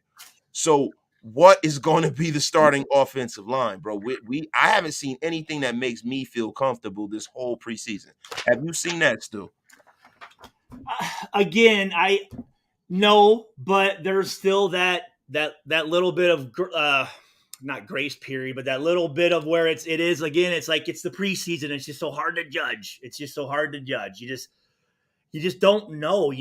So what is going to be the starting offensive line, bro? I haven't seen anything that makes me feel comfortable this whole preseason. Have you seen that, Stu? Again, no, but there's still that little bit of not grace period, but that little bit of where it is again. It's like it's the preseason. It's just so hard to judge. You just don't know.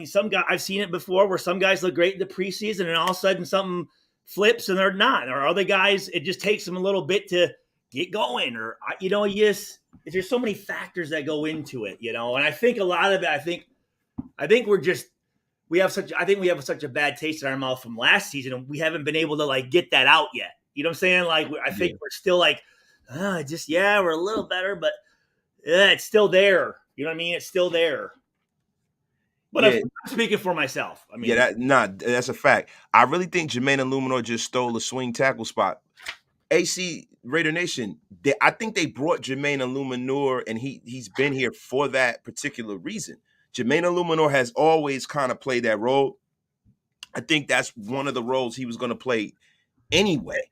Some guys, I've seen it before where some guys look great in the preseason and all of a sudden something flips and they're not. Or other guys, it just takes them a little bit to get going. Or, there's so many factors that go into it, And I think a lot of it, I think we're just I think we have such a bad taste in our mouth from last season, and we haven't been able to like get that out yet. You know what I'm saying? Like, I think we're still like, we're a little better, but it's still there. You know what I mean? It's still there. But I'm speaking for myself. I mean, that's a fact. I really think Jermaine Illuminor just stole a swing tackle spot. AC Raider Nation, I think they brought Jermaine Illuminor, and he's been here for that particular reason. Jermaine Illuminor has always kind of played that role. I think that's one of the roles he was going to play anyway.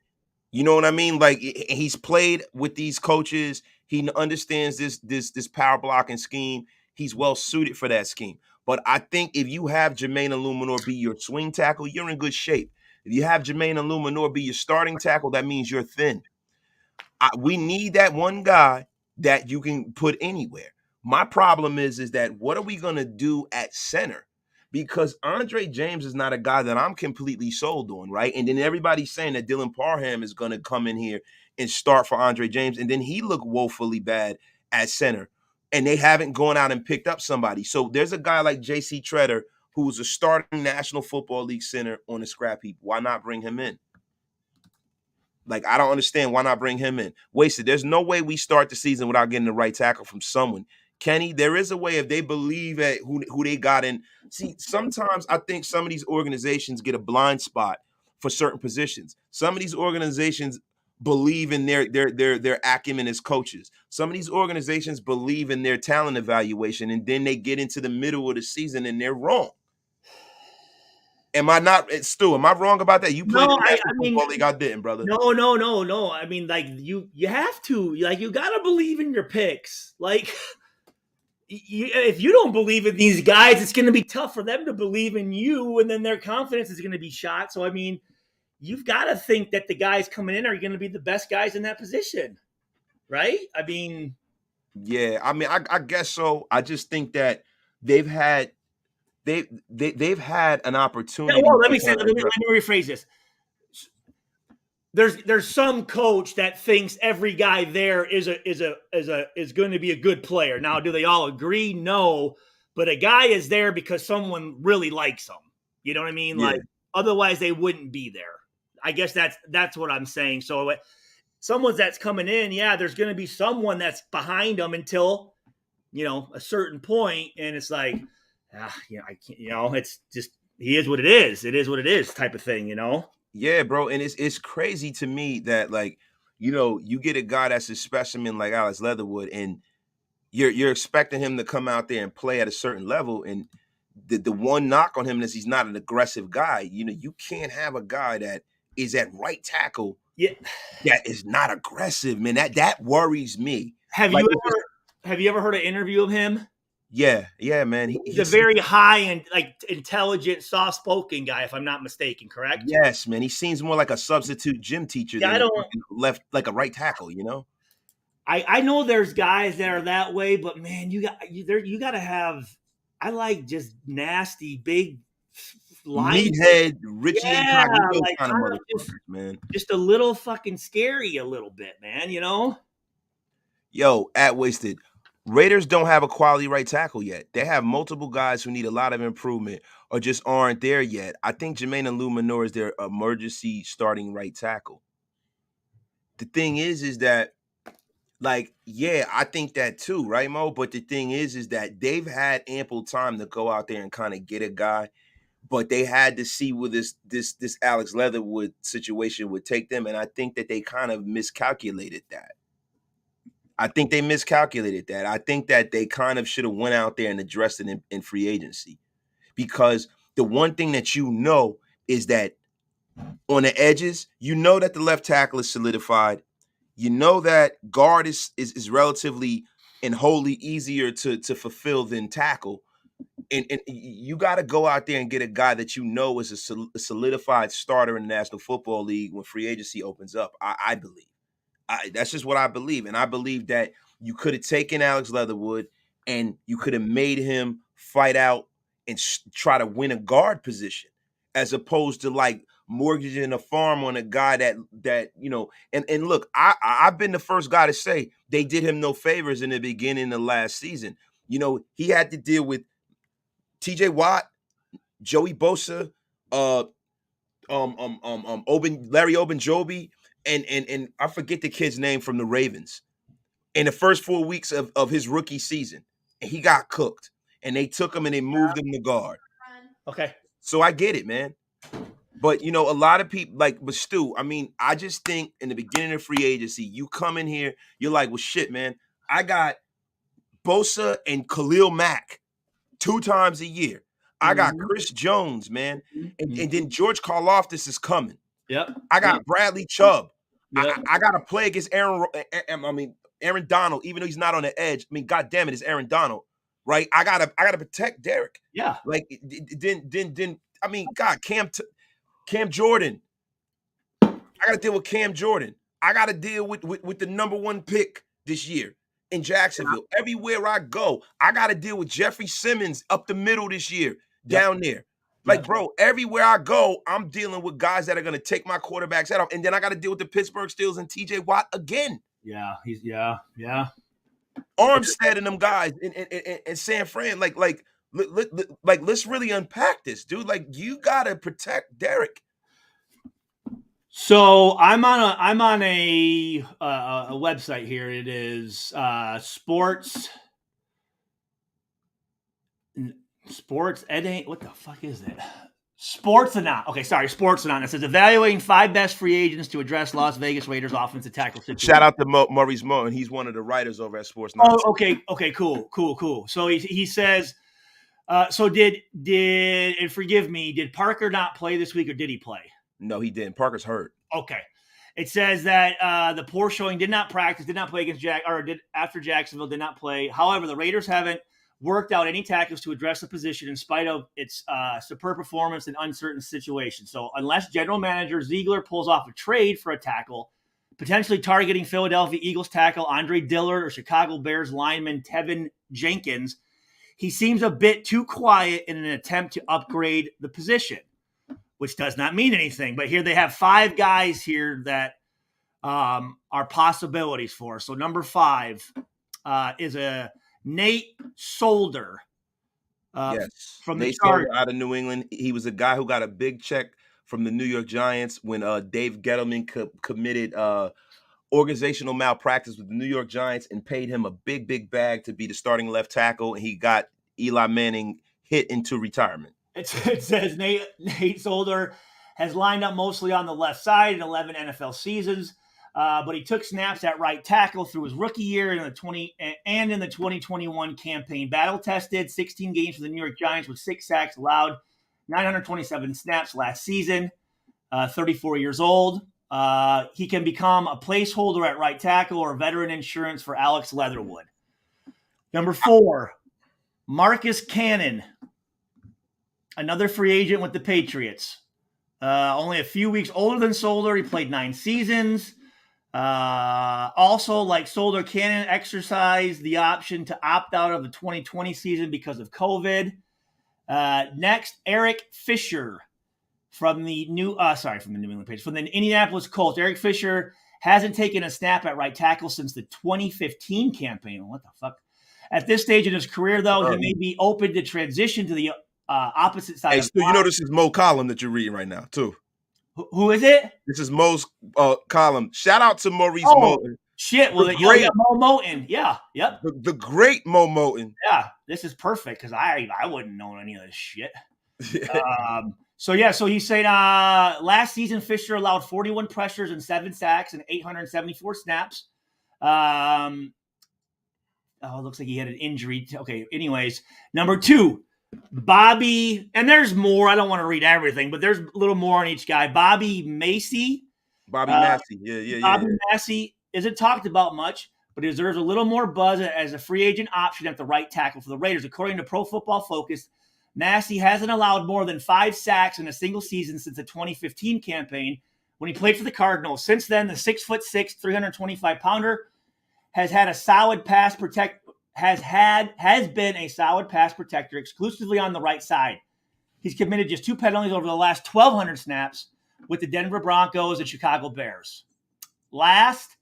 You know what I mean? Like, he's played with these coaches. He understands this power blocking scheme. He's well suited for that scheme. But I think if you have Jermaine Illuminor be your swing tackle, you're in good shape. If you have Jermaine Illuminor be your starting tackle, that means you're thin. We need that one guy that you can put anywhere. My problem is that what are we going to do at center? Because Andre James is not a guy that I'm completely sold on, right? And then everybody's saying that Dylan Parham is going to come in here and start for Andre James, and then he looked woefully bad at center. And they haven't gone out and picked up somebody. So there's a guy like J.C. Treader who's a starting National Football League center on the scrap heap. Why not bring him in? Like, I don't understand why not bring him in. Wasted. There's no way we start the season without getting the right tackle from someone. Kenny, there is a way if they believe at who they got in. See, sometimes I think some of these organizations get a blind spot for certain positions. Some of these organizations believe in their acumen as coaches. Some of these organizations believe in their talent evaluation, and then they get into the middle of the season and they're wrong. Am I not, Stu? Am I wrong about that? You played in the National Football League. I didn't, brother. No. I mean, like, you have to, like, you gotta believe in your picks. Like, if you don't believe in these guys, it's going to be tough for them to believe in you, and then their confidence is going to be shot. So, I mean, you've got to think that the guys coming in are going to be the best guys in that position, right? I mean, yeah. I mean, I guess so. I just think that they've had an opportunity. Yeah, well, let me rephrase this. There's some coach that thinks every guy there is going to be a good player. Now, do they all agree? No, but a guy is there because someone really likes him. You know what I mean? Yeah. Like, otherwise they wouldn't be there. I guess that's what I'm saying. So someone that's coming in, yeah, there's going to be someone that's behind them until, a certain point, and it's like, I can't, it's just, he is what it is. It is what it is type of thing, Yeah, bro, and it's crazy to me that, like, you get a guy that's a specimen like Alex Leatherwood, and you're expecting him to come out there and play at a certain level, and the one knock on him is he's not an aggressive guy. You can't have a guy that is at right tackle, that is not aggressive, man. That worries me. Have you ever heard an interview of him? Yeah, man. He's a very high and intelligent, soft-spoken guy, if I'm not mistaken. Correct? Yes, man. He seems more like a substitute gym teacher than left like a right tackle. I know there's guys that are that way, but man, you got to have. I like just nasty, big, meathead, Richie Incognito kind of motherfuckers, man. Just a little fucking scary, a little bit, man. Yo, at Wasted. Raiders don't have a quality right tackle yet. They have multiple guys who need a lot of improvement or just aren't there yet. I think Jermaine Illuminor is their emergency starting right tackle. The thing is that, like, yeah, I think that too, right, Mo? But the thing is that they've had ample time to go out there and kind of get a guy, but they had to see where this Alex Leatherwood situation would take them, and I think that they kind of miscalculated that. I think they kind of should have went out there and addressed it in free agency, because the one thing that is that on the edges, that the left tackle is solidified. That guard is relatively and wholly easier to fulfill than tackle. And you got to go out there and get a guy that is a solidified starter in the National Football League when free agency opens up, I believe. That's just what I believe. And I believe that you could have taken Alex Leatherwood and you could have made him fight out and try to win a guard position, as opposed to like mortgaging a farm on a guy that and look, I've been the first guy to say they did him no favors in the beginning of last season. He had to deal with TJ Watt, Joey Bosa, Larry Ogunjobi, and I forget the kid's name from the Ravens in the first 4 weeks of his rookie season, and he got cooked. And they took him and they moved him to guard. Okay. So I get it, man. But a lot of people but Stu, I mean, I just think in the beginning of free agency, you come in here, you're like, well, shit, man, I got Bosa and Khalil Mack 2 times a year. I got Chris Jones, man, and then George Karlaftis is coming. Yep. I got Bradley Chubb. Yep. I got to play against Aaron Donald, even though he's not on the edge. I mean, God damn it, it's Aaron Donald, right? I gotta protect Derek. Yeah. Like then I mean, God, Cam Jordan. I got to deal with Cam Jordan. I got to deal with the number 1 pick this year in Jacksonville. Everywhere I go, I got to deal with Jeffrey Simmons up the middle this year down there. Like, bro, everywhere I go, I'm dealing with guys that are going to take my quarterback's head off. And then I got to deal with the Pittsburgh Steelers and TJ Watt again. Yeah. Armstead and them guys in San Fran. Like, let's really unpack this, dude. Like, you got to protect Derek. So I'm on a website here. It is sports. What the fuck is it? Sportsonaut. Okay, sorry, Sportsonaut. It says evaluating 5 best free agents to address Las Vegas Raiders offensive tackle situation. Shout out to Maurice Moten. He's one of the writers over at Sportsonaut. Oh, okay, cool. So he says, so did and forgive me, did Parker not play this week or did he play? No, he didn't. Parker's hurt. Okay. It says that the poor showing did not practice, did not play against after Jacksonville, did not play. However, the Raiders haven't worked out any tackles to address the position in spite of its superb performance in uncertain situations. So unless general manager Ziegler pulls off a trade for a tackle, potentially targeting Philadelphia Eagles tackle Andre Dillard or Chicago Bears lineman Tevin Jenkins, he seems a bit too quiet in an attempt to upgrade the position, which does not mean anything. But here they have 5 guys here that are possibilities for. So number 5 is a Nate Solder. Yes, from Nate Solder out of New England. He was a guy who got a big check from the New York Giants when Dave Gettleman committed organizational malpractice with the New York Giants and paid him a big bag to be the starting left tackle, and he got Eli Manning hit into retirement. It says Nate Solder has lined up mostly on the left side in 11 NFL seasons, but he took snaps at right tackle through his rookie year in the 2021 campaign. Battle tested 16 games for the New York Giants with 6 sacks allowed, 927 snaps last season. 34 years old. He can become a placeholder at right tackle or veteran insurance for Alex Leatherwood. Number 4, Marcus Cannon. Another free agent with the Patriots. Only a few weeks older than Solder. He played 9 seasons. Also, like Solder, Cannon exercised the option to opt out of the 2020 season because of COVID. Next, Eric Fisher from the New England Patriots. From the Indianapolis Colts. Eric Fisher hasn't taken a snap at right tackle since the 2015 campaign. What the fuck? At this stage in his career, though, he may be open to transition to the opposite side. Hey, Stu, you know this is Mo column that you're reading right now, too. Who is it? This is Mo's column. Shout out to Maurice Moten. Shit. Well, you got Mo Moten. Yeah. Yep. The great Mo Moten. Yeah. This is perfect because I wouldn't know any of this shit. So he's saying last season Fisher allowed 41 pressures and 7 sacks and 874 snaps. It looks like he had an injury. Okay. Anyways, number 2. Bobby, and there's more. I don't want to read everything, but there's a little more on each guy. Bobby Massey. Bobby Massey. Yeah. Bobby Massey isn't talked about much, but he deserves a little more buzz as a free agent option at the right tackle for the Raiders. According to Pro Football Focus, Massey hasn't allowed more than 5 sacks in a single season since the 2015 campaign when he played for the Cardinals. Since then, the 6'6", 325-pounder has been a solid pass protector exclusively on the right side. He's committed just 2 penalties over the last 1,200 snaps with the Denver Broncos and Chicago Bears. Last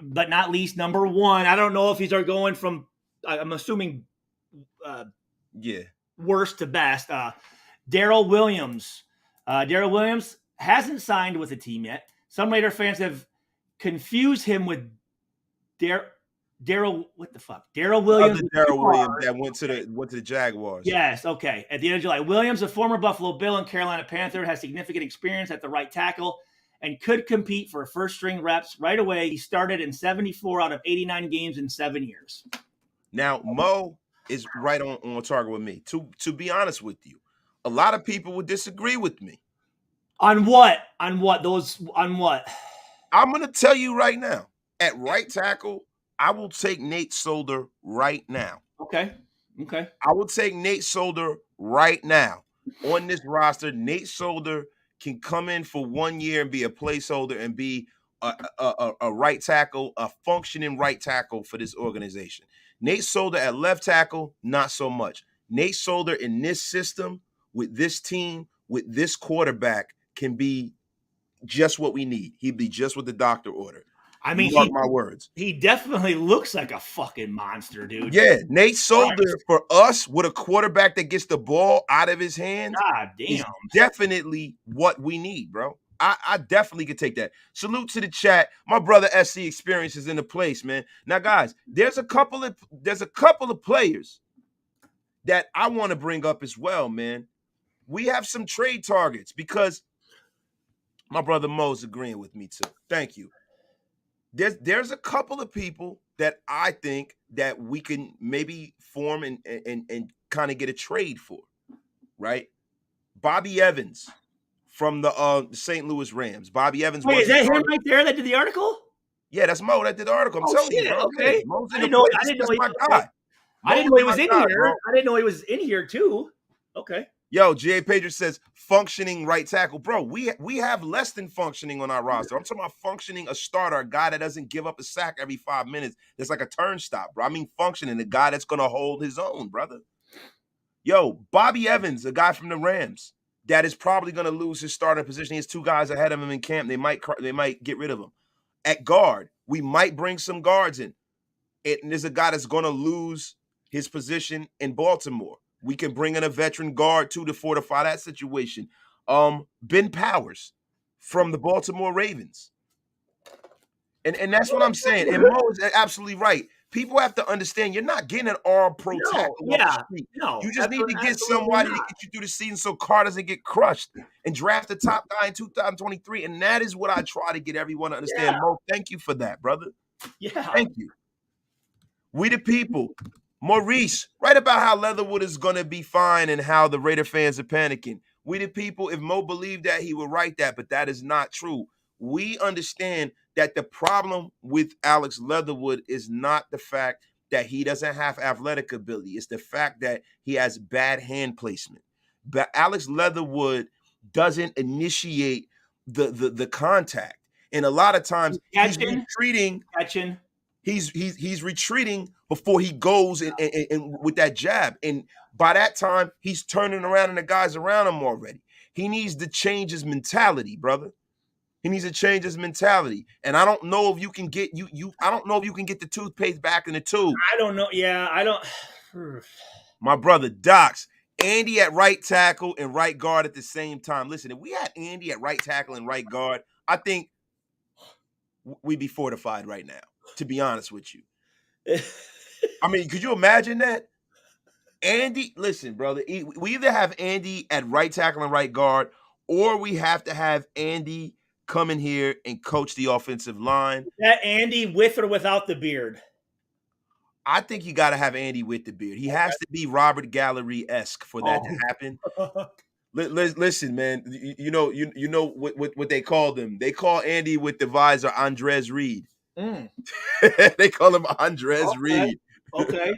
but not least, number 1. I don't know if these are going from, I'm assuming, worst to best. Daryl Williams. Daryl Williams hasn't signed with the team yet. Some Raider fans have confused him with Daryl. What the fuck? Daryl Williams. Daryl Williams that went to the Jaguars. Yes. Okay. At the end of July, Williams, a former Buffalo Bill and Carolina Panther, has significant experience at the right tackle and could compete for first string reps right away. He started in 74 out of 89 games in 7 years. Now, Mo is right on target with me. To be honest with you, a lot of people would disagree with me. On what? On what? On what? I'm going to tell you right now. At right tackle, I will take Nate Solder right now. Okay. I will take Nate Solder right now. On this roster, Nate Solder can come in for 1 year and be a placeholder and be a right tackle, a functioning right tackle for this organization. Nate Solder at left tackle, not so much. Nate Solder in this system, with this team, with this quarterback, can be just what we need. He'd be just what the doctor ordered. I mean, mark my words. He definitely looks like a fucking monster, dude. Yeah, Nate Solder for us with a quarterback that gets the ball out of his hands. God damn. Is definitely what we need, bro. I definitely could take that. Salute to the chat. My brother SC Experience is in the place, man. Now, guys, there's a couple of players that I want to bring up as well, man. We have some trade targets because my brother Mo's agreeing with me too. Thank you. There's a couple of people that I think that we can maybe form and kind of get a trade for, right? Bobby Evans from the St. Louis Rams. Bobby Evans. Wait, is that him right there that did the article? Yeah, that's Mo that did the article. I'm telling you, bro. Okay. I didn't know he was in here. I didn't know he was in here too. Okay. Yo, G.A. Pedro says functioning right tackle. Bro, we have less than functioning on our roster. I'm talking about functioning, a starter, a guy that doesn't give up a sack every 5 minutes. That's like a turnstile, bro. I mean functioning, a guy that's going to hold his own, brother. Yo, Bobby Evans, a guy from the Rams that is probably going to lose his starting position. He has 2 guys ahead of him in camp. They might get rid of him. At guard, we might bring some guards in. And there's a guy that's going to lose his position in Baltimore. We can bring in a veteran guard too to fortify that situation. Ben Powers from the Baltimore Ravens. And that's what I'm saying. And Mo is absolutely right. People have to understand you're not getting an all-pro tackle off the street. No, you just need to get somebody to get you through the season so Carr doesn't get crushed and draft the top guy in 2023. And that is what I try to get everyone to understand. Mo, thank you for that, brother. Yeah. Thank you. We the people. Maurice, write about how Leatherwood is going to be fine and how the Raider fans are panicking. We the people, if Mo believed that, he would write that, but that is not true. We understand that the problem with Alex Leatherwood is not the fact that he doesn't have athletic ability. It's the fact that he has bad hand placement. But Alex Leatherwood doesn't initiate the contact. And a lot of times he's retreating. He's retreating before he goes and with that jab. And by that time, he's turning around and the guys around him already. He needs to change his mentality, brother. He needs to change his mentality. And I don't know if you can get I don't know if you can get the toothpaste back in the tube. I don't know. Yeah, I don't. My brother Docs, Andy at right tackle and right guard at the same time. Listen, if we had Andy at right tackle and right guard, I think we'd be fortified right now, to be honest with you. I mean, could you imagine that? Andy, listen, brother, we either have Andy at right tackle and right guard, or we have to have Andy come in here and coach the offensive line. Is that Andy with or without the beard? I think you got to have Andy with the beard. He has to be Robert Gallery-esque for that to happen. Listen, man, you know what they call them. They call Andy with the visor Andres Reed. They call him Andres Reed. Okay.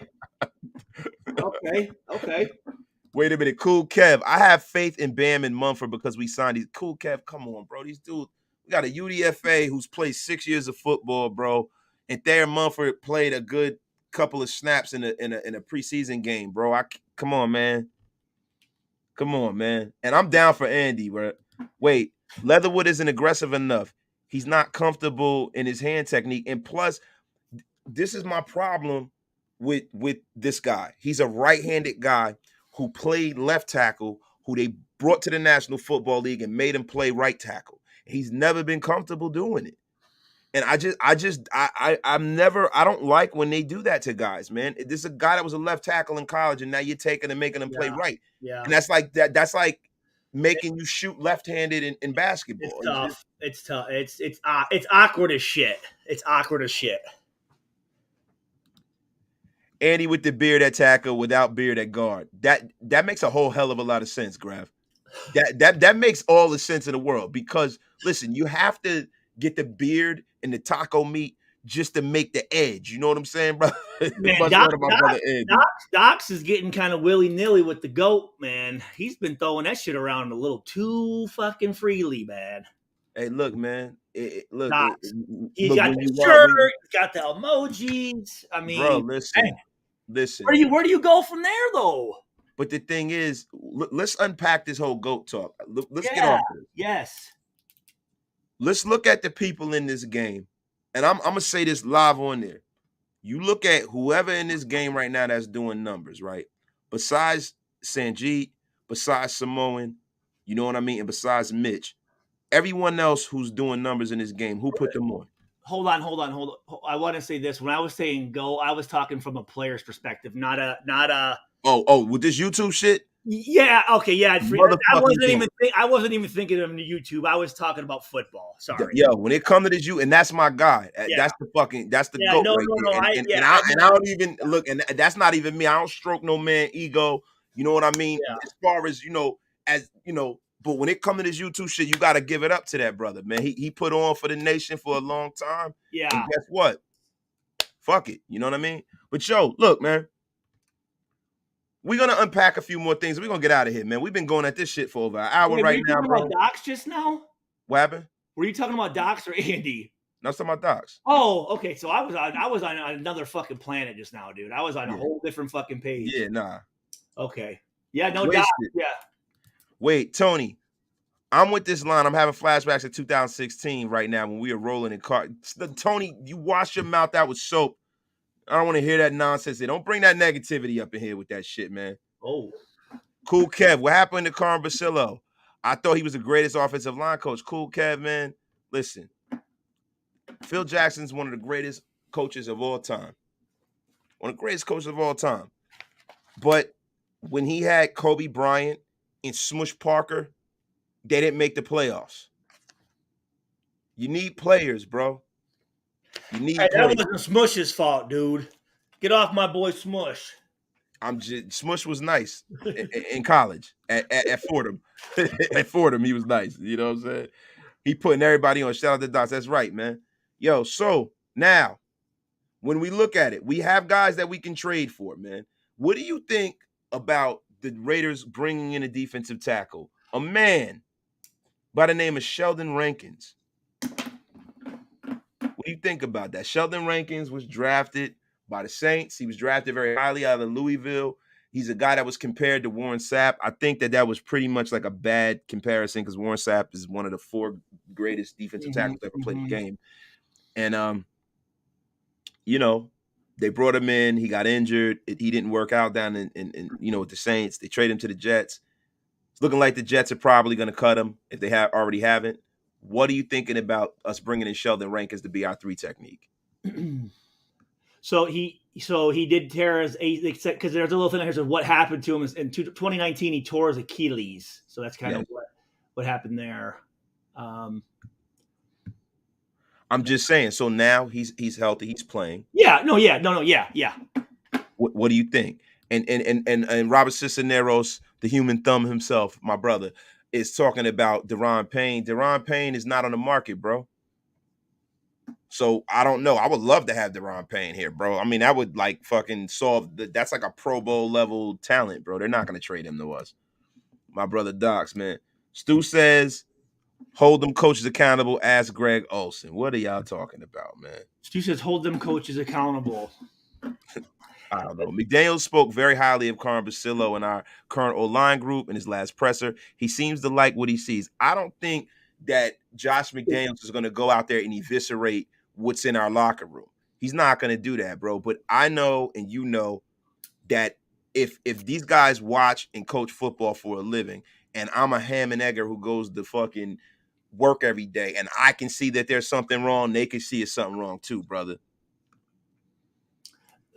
Wait a minute. Cool Kev. I have faith in Bam and Mumford because we signed these. Cool Kev, come on, bro. These dudes, we got a UDFA who's played 6 years of football, bro. And Thayer Mumford played a good couple of snaps in a preseason game, bro. Come on, man. Come on, man. And I'm down for Andy, bro. Wait, Leatherwood isn't aggressive enough. He's not comfortable in his hand technique. And plus, this is my problem with this guy. He's a right-handed guy who played left tackle, who they brought to the National Football League and made him play right tackle. He's never been comfortable doing it. And I don't like when they do that to guys, man. This is a guy that was a left tackle in college, and now you're taking and making him play right. Yeah. And that's like making you shoot left-handed in basketball. It's tough. It's tough. It's awkward as shit. It's awkward as shit. Andy with the beard at tackle, without beard at guard. That makes a whole hell of a lot of sense, Grav. That makes all the sense in the world, because listen, you have to get the beard and the taco meat just to make the edge. You know what I'm saying, bro? Man, Docs is getting kind of willy-nilly with the GOAT, man. He's been throwing that shit around a little too fucking freely, man. Hey, look, man. He's got the shirt, he's got the emojis. I mean, bro, listen. Where do you go from there, though? But the thing is, let's unpack this whole GOAT talk. Let's get off this. Yes. Let's look at the people in this game. And I'm going to say this live on there. You look at whoever in this game right now that's doing numbers, right? Besides Sanjeet, besides Samoan, you know what I mean? And besides Mitch, everyone else who's doing numbers in this game, who put them on? Hold on. I want to say this. When I was saying go, I was talking from a player's perspective, not a. Oh, with this YouTube shit? Yeah. Okay. Yeah. I wasn't even thinking of YouTube. I was talking about football. Sorry. Yo, when it comes to this, and that's my guy. That's the GOAT right there. And I don't even look, and that's not even me. I don't stroke no man ego. You know what I mean? Yeah. As far as but when it comes to this YouTube shit, you got to give it up to that brother, man. He put on for the nation for a long time. Yeah. And guess what? Fuck it. You know what I mean? But yo, look, man. We're going to unpack a few more things. We're going to get out of here, man. We've been going at this shit for over an hour right now, bro. Were you talking about Docs just now? What happened? Were you talking about Docs or Andy? No, I'm talking about Docs. Oh, okay. So I was on another fucking planet just now, dude. I was on a whole different fucking page. Yeah, nah. Okay. Yeah, no doubt. Yeah. Wait, Tony. I'm with this line. I'm having flashbacks to 2016 right now when we were rolling in car. Tony, you wash your mouth out with soap. I don't want to hear that nonsense. Don't bring that negativity up in here with that shit, man. Oh. Cool Kev. What happened to Carm Basillo? I thought he was the greatest offensive line coach. Cool Kev, man. Listen. Phil Jackson's one of the greatest coaches of all time. One of the greatest coaches of all time. But when he had Kobe Bryant and Smush Parker, they didn't make the playoffs. You need players, bro. You need that wasn't Smush's fault, dude. Get off my boy Smush. Smush was nice in college at Fordham. At Fordham, he was nice. You know what I'm saying? He putting everybody on. Shout out to Docs. That's right, man. Yo, so now when we look at it, we have guys that we can trade for, man. What do you think about the Raiders bringing in a defensive tackle? A man by the name of Sheldon Rankins. What do you think about that? Sheldon Rankins was drafted by the Saints. He was drafted very highly out of Louisville. He's a guy that was compared to Warren Sapp. I think that was pretty much like a bad comparison because Warren Sapp is one of the 4 greatest defensive tackles ever played the game. And, they brought him in. He got injured. He didn't work out down in with the Saints. They traded him to the Jets. It's looking like the Jets are probably going to cut him if they already haven't. What are you thinking about us bringing in Sheldon Rankins to be our 3 technique? So he did tear his because there's a little thing here of what happened to him in 2019. He tore his Achilles, so that's kind of what happened there. I'm just saying. So now he's healthy. He's playing. Yeah. What do you think? And Robert Cisneros, the human thumb himself, my brother, is talking about Deron Payne. Deron Payne is not on the market, bro. So I don't know. I would love to have Deron Payne here, bro. I mean, that would like fucking solve that's like a Pro Bowl level talent, bro. They're not going to trade him to us. My brother Docs, man. Stu says, hold them coaches accountable. Ask Greg Olson. What are y'all talking about, man? Stu says, hold them coaches accountable. I don't know. McDaniel spoke very highly of Carm Basillo in our current O-line group in his last presser. He seems to like what he sees. I don't think that Josh McDaniels is going to go out there and eviscerate what's in our locker room. He's not going to do that, bro. But I know and you know that if these guys watch and coach football for a living, and I'm a ham and egger who goes to fucking work every day, and I can see that there's something wrong, they can see it's something wrong too, brother.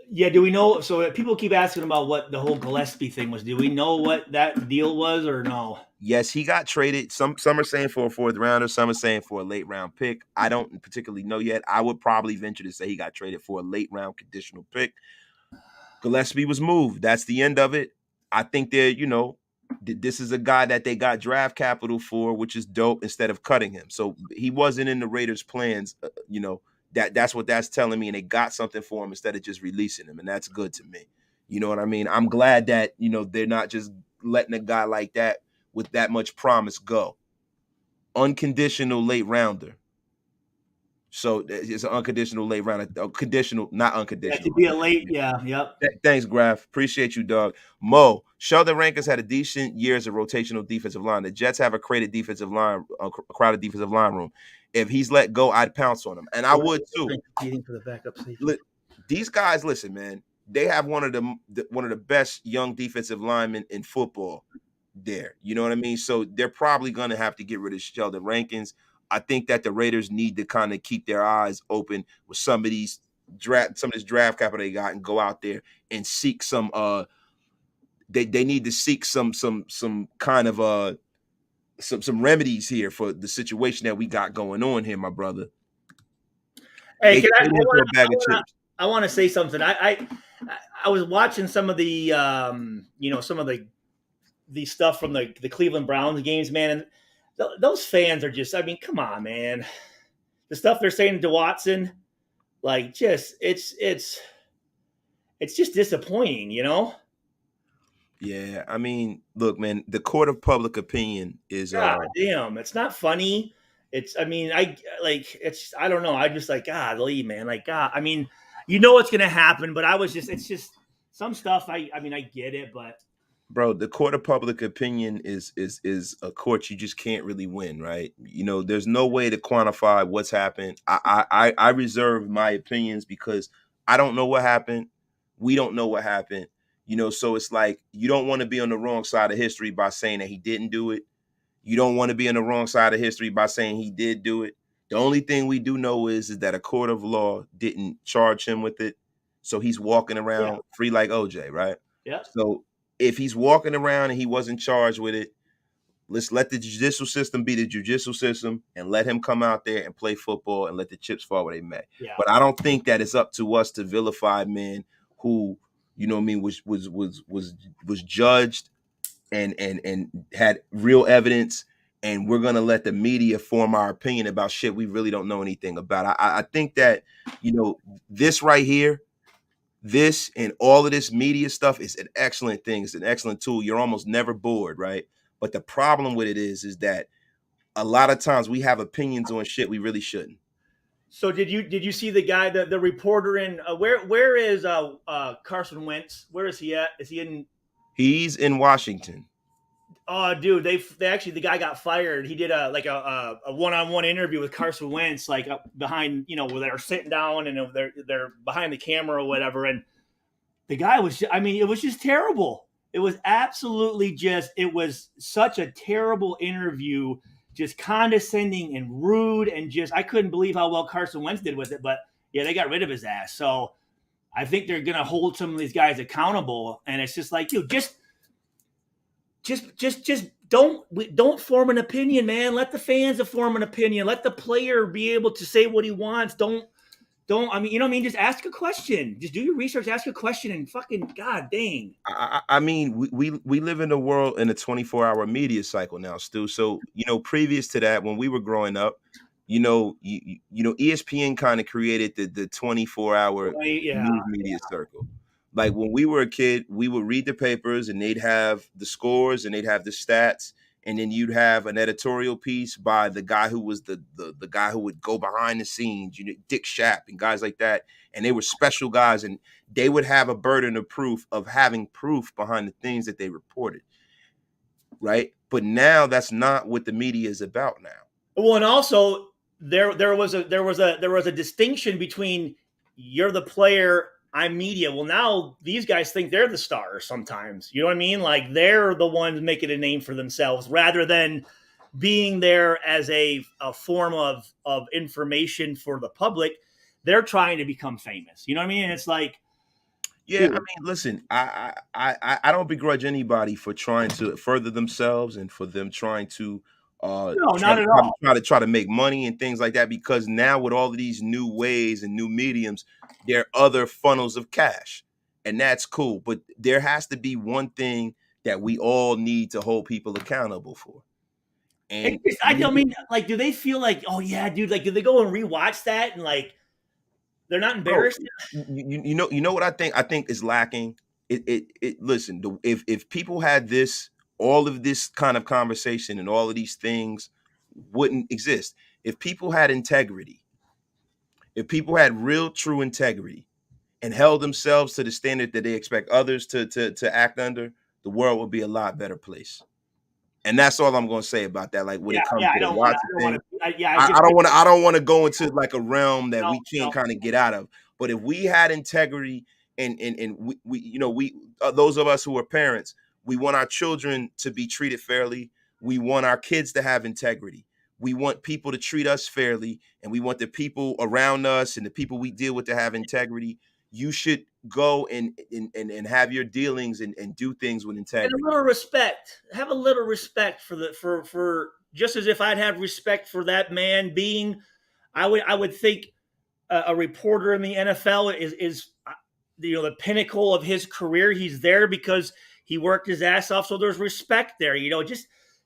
Yeah, do we know? So people keep asking about what the whole Gillespie thing was. Do we know what that deal was or no? Yes, he got traded. Some are saying for a fourth rounder, some are saying for a late round pick. I don't particularly know yet. I would probably venture to say he got traded for a late round conditional pick. Gillespie was moved. That's the end of it. I think they're, this is a guy that they got draft capital for, which is dope, instead of cutting him. So he wasn't in the Raiders' plans, that's what that's telling me. And they got something for him instead of just releasing him. And that's good to me. You know what I mean? I'm glad that, they're not just letting a guy like that with that much promise go. Unconditional late rounder. So it's an unconditional late rounder. Conditional, not unconditional. That could be a late, yeah, yep. Thanks, Graf. Appreciate you, dog. Mo, Sheldon Rankins had a decent year as a rotational defensive line. The Jets have a crowded defensive line room. If he's let go, I'd pounce on him, and I would too. Competing for the backup safety. These guys, listen, man. They have one of the best young defensive linemen in football there. You know what I mean? So they're probably going to have to get rid of Sheldon Rankins. I think that the Raiders need to kind of keep their eyes open with some of this draft capital they got, and go out there and seek some. They need to seek some kind of some remedies here for the situation that we got going on here, my brother. Hey, I want to say something. I was watching some of the some of the stuff from the Cleveland Browns games, man, and those fans are just, I mean, come on, man. The stuff they're saying to Watson, like, just it's just disappointing, Yeah, I mean, look, man, the court of public opinion is God damn, it's not funny. I don't know. I just like, golly, man, like, God, I mean, what's gonna happen, but it's just some stuff. I get it, but bro, the court of public opinion is a court you just can't really win, right? There's no way to quantify what's happened. I reserve my opinions because I don't know what happened. We don't know what happened. So it's like, you don't want to be on the wrong side of history by saying that he didn't do it. You don't want to be on the wrong side of history by saying he did do it. The only thing we do know is that a court of law didn't charge him with it. So he's walking around free like OJ, right? Yeah. So if he's walking around and he wasn't charged with it, let's let the judicial system be the judicial system and let him come out there and play football and let the chips fall where they may. Yeah. But I don't think that it's up to us to vilify men who, was judged and had real evidence, and we're gonna let the media form our opinion about shit we really don't know anything about. I think that this right here, this and all of this media stuff is an excellent thing. It's an excellent tool. You're almost never bored, right? But the problem with it is that a lot of times we have opinions on shit we really shouldn't. So did you see the guy, the reporter in where is Carson Wentz? Where is he at? Is he in? He's in Washington. Oh, dude, they actually, the guy got fired. He did a one-on-one interview with Carson Wentz, like behind, where they're sitting down and they're behind the camera or whatever. And the guy was, it was just terrible. It was absolutely it was such a terrible interview, just condescending and rude, and I couldn't believe how well Carson Wentz did with it. But yeah, they got rid of his ass. So I think they're gonna hold some of these guys accountable. And it's just like, dude, just don't form an opinion, man. Let the fans form an opinion. Let the player be able to say what he wants. Don't. Just ask a question. Just do your research, ask a question, and fucking god dang. We live in a world in a 24-hour media cycle now, Stu. So, previous to that, when we were growing up, ESPN kind of created the 24-hour news media circle. Like when we were a kid, we would read the papers and they'd have the scores and they'd have the stats. And then you'd have an editorial piece by the guy who was the guy who would go behind the scenes, Dick Schaap and guys like that. And they were special guys, and they would have a burden of proof of having proof behind the things that they reported. Right. But now that's not what the media is about now. Well, and also there was a distinction between you're the player I'm media. Well, now these guys think they're the stars sometimes. You know what I mean? Like they're the ones making a name for themselves rather than being there as a form of information for the public. They're trying to become famous. You know what I mean? And it's like, Yeah, I mean, listen, I don't begrudge anybody for trying to further themselves and for them trying to no, not at all. try to make money and things like that, because now with all of these new ways and new mediums, there are other funnels of cash. And that's cool. But there has to be one thing that we all need to hold people accountable for. And I don't mean, like, do they feel like, oh yeah, dude, like, do they go and rewatch that and like they're not embarrassed? you know what I think? I think is lacking. Listen, if people had this, all of this kind of conversation and all of these things wouldn't exist. If people had integrity, if people had real, true integrity and held themselves to the standard that they expect others to act under, the world would be a lot better place. And that's all I'm going to say about that. Like when it comes to the Watson thing, I don't want to go into like a realm that we can't kind of get out of. But if we had integrity and we those of us who are parents, we want our children to be treated fairly. We want our kids to have integrity. We want people to treat us fairly, and we want the people around us and the people we deal with to have integrity. You should go and have your dealings and do things with integrity. And a little respect. Have a little respect for just as if I'd have respect for that man being. I would think a reporter in the NFL is the pinnacle of his career. He's there because he worked his ass off. So there's respect there.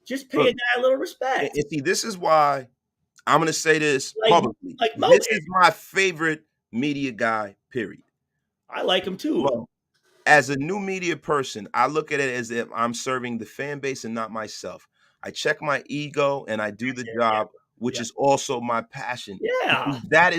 Just pay a guy a little respect. And see, this is why I'm going to say this publicly. This is my favorite media guy, period. I like him too. Well, as a new media person, I look at it as if I'm serving the fan base and not myself. I check my ego and I do the job, which is also my passion. Yeah. That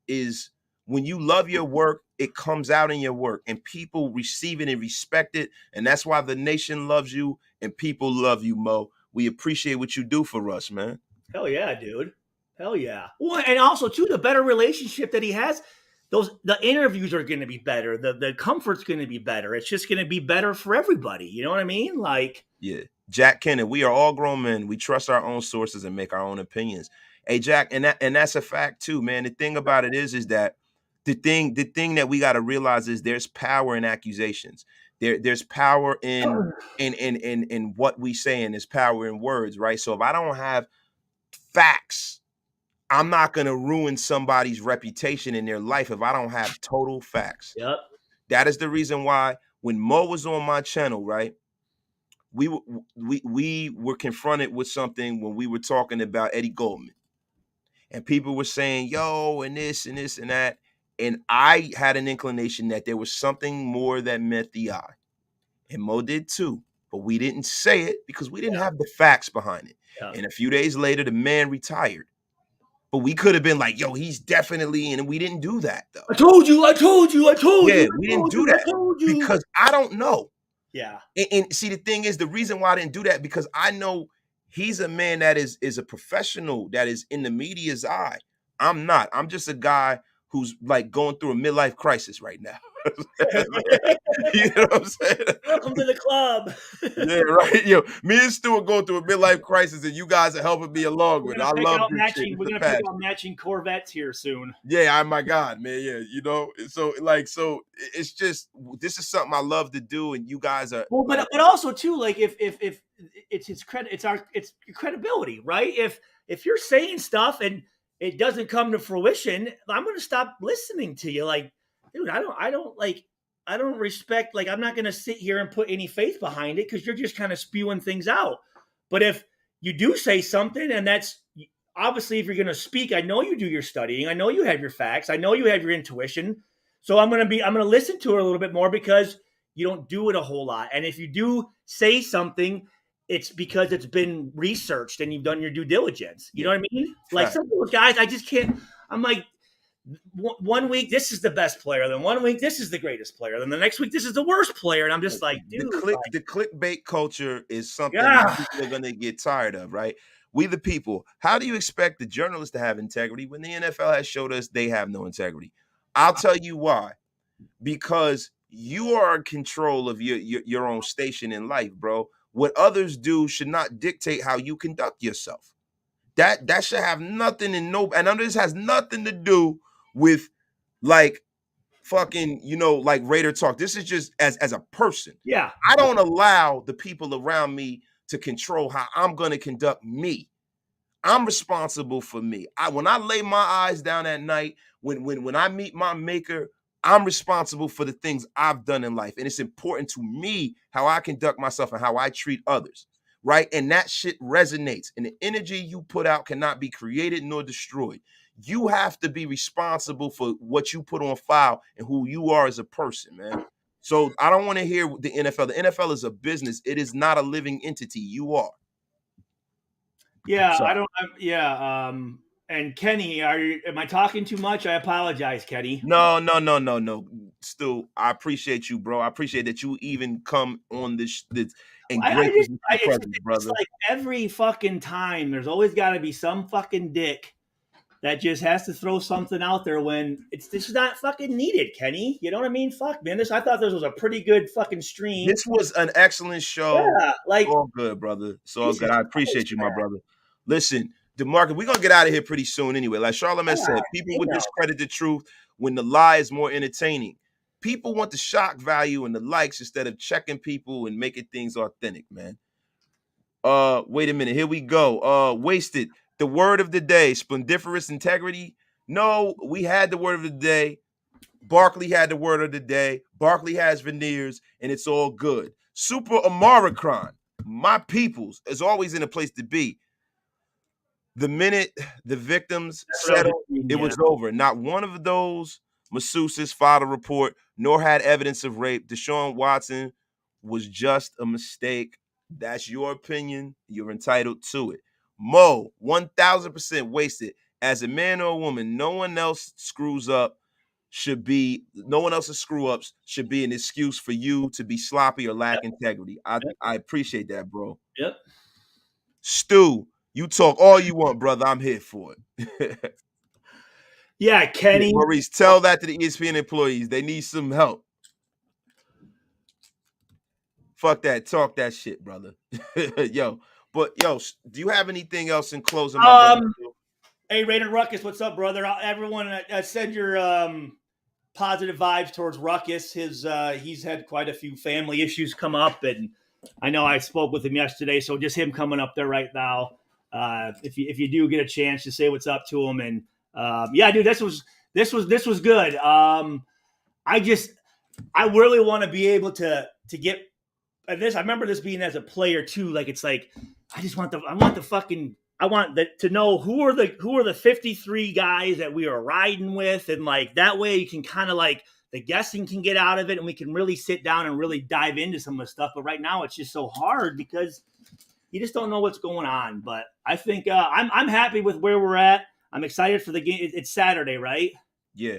is when you love your work, it comes out in your work and people receive it and respect it. And that's why the nation loves you and people love you, Mo. We appreciate what you do for us, man. Hell yeah, dude. Hell yeah. Well, and also too, the better relationship that he has, the interviews are going to be better. The comfort's going to be better. It's just going to be better for everybody. You know what I mean? Like, yeah, Jack Kennan, we are all grown men. We trust our own sources and make our own opinions. Hey, Jack, and that's a fact too, man. The thing about it is that the thing that we got to realize is there's power in accusations. There's power in what we say, and there's power in words, right? So if I don't have facts, I'm not going to ruin somebody's reputation in their life if I don't have total facts. Yep. That is the reason why when Mo was on my channel, right, we were confronted with something when we were talking about Eddie Goldman. And people were saying, yo, and this and this and that. And I had an inclination that there was something more that met the eye. And Mo did too. But we didn't say it because we didn't have the facts behind it. Yeah. And a few days later, the man retired. But we could have been like, yo, he's definitely, and we didn't do that, though. I told you. Yeah, we didn't do that because I don't know. Yeah. And see, the thing is, the reason why I didn't do that, because I know he's a man that is a professional, that is in the media's eye. I'm not. I'm just a guy who's like going through a midlife crisis right now. You know what I'm saying? Welcome to the club. Yeah, right. Yo, me and Stu are going through a midlife crisis, and you guys are helping me along with it. I love this shit. We're gonna pick out matching Corvettes here soon. Yeah, my God, man. Yeah, so it's just, this is something I love to do, and you guys are. Well, but also too, like if it's his credit, it's your credibility, right? If you're saying stuff and it doesn't come to fruition, I'm gonna stop listening to you. Like, dude, I don't respect, like, I'm not going to sit here and put any faith behind it because you're just kind of spewing things out. But if you do say something, and that's obviously, if you're going to speak, I know you do your studying. I know you have your facts. I know you have your intuition. So I'm going to listen to it a little bit more because you don't do it a whole lot. And if you do say something, it's because it's been researched and you've done your due diligence. You know what I mean? Like some of those guys, I just can't, I'm like, 1 week this is the best player, then 1 week this is the greatest player, then the next week this is the worst player, and I'm just like, dude, the clickbait culture is something that people are going to get tired of, right? We the people. How do you expect the journalists to have integrity when the NFL has showed us they have no integrity? I'll tell you why. because you are in control of your own station in life, bro. What others do should not dictate how you conduct yourself. That should have nothing and this has nothing to do with like fucking, like Raider talk. This is just as a person. Yeah. I don't allow the people around me to control how I'm going to conduct me. I'm responsible for me. When I lay my eyes down at night, when I meet my maker, I'm responsible for the things I've done in life. And it's important to me how I conduct myself and how I treat others. Right. And that shit resonates. And the energy you put out cannot be created nor destroyed. You have to be responsible for what you put on file and who you are as a person, man. So I don't want to hear the NFL. The NFL is a business. It is not a living entity. You are. Yeah, So, and Kenny, am I talking too much? I apologize, Kenny. No. Stu, I appreciate you, bro. I appreciate that you even come on this and it's like every fucking time there's always got to be some fucking dick that just has to throw something out there when this is not fucking needed, Kenny. You know what I mean? Fuck, man. I thought this was a pretty good fucking stream. This was an excellent show. Yeah, like all good, brother. It's all good. I appreciate you, my brother. Listen, DeMarcus, we're gonna get out of here pretty soon anyway. Like Charlamagne said, people would discredit the truth when the lie is more entertaining. People want the shock value and the likes instead of checking people and making things authentic, man. Wait a minute. Here we go. Wasted. The word of the day, splendiferous integrity. No, we had the word of the day. Barkley had the word of the day. Barkley has veneers, and it's all good. Super Amaricron. My peoples is always in a place to be. The minute the victims settled, it was over. Not one of those masseuses filed a report, nor had evidence of rape. Deshaun Watson was just a mistake. That's your opinion. You're entitled to it. Mo, 1,000% wasted. As a man or a woman, no one else's screw-ups should be an excuse for you to be sloppy or lack integrity. I appreciate that, bro. Yep. Stu, you talk all you want, brother. I'm here for it. Yeah, Kenny. Maurice, tell that to the ESPN employees. They need some help. Fuck that. Talk that shit, brother. Yo, do you have anything else in closing? Hey, Raider Ruckus, what's up, brother? Everyone, send your positive vibes towards Ruckus. He's had quite a few family issues come up, and I know I spoke with him yesterday, so just him coming up there right now. If you do get a chance to say what's up to him, and yeah, dude, this was good. I really want to be able to get this. I remember this being as a player too. Like it's like I want to know who are the 53 guys that we are riding with, and like that way you can kind of like the guessing can get out of it, and we can really sit down and really dive into some of the stuff. But right now it's just so hard because you just don't know what's going on. But I think I'm happy with where we're at. I'm excited for the game. It's Saturday, right? Yeah.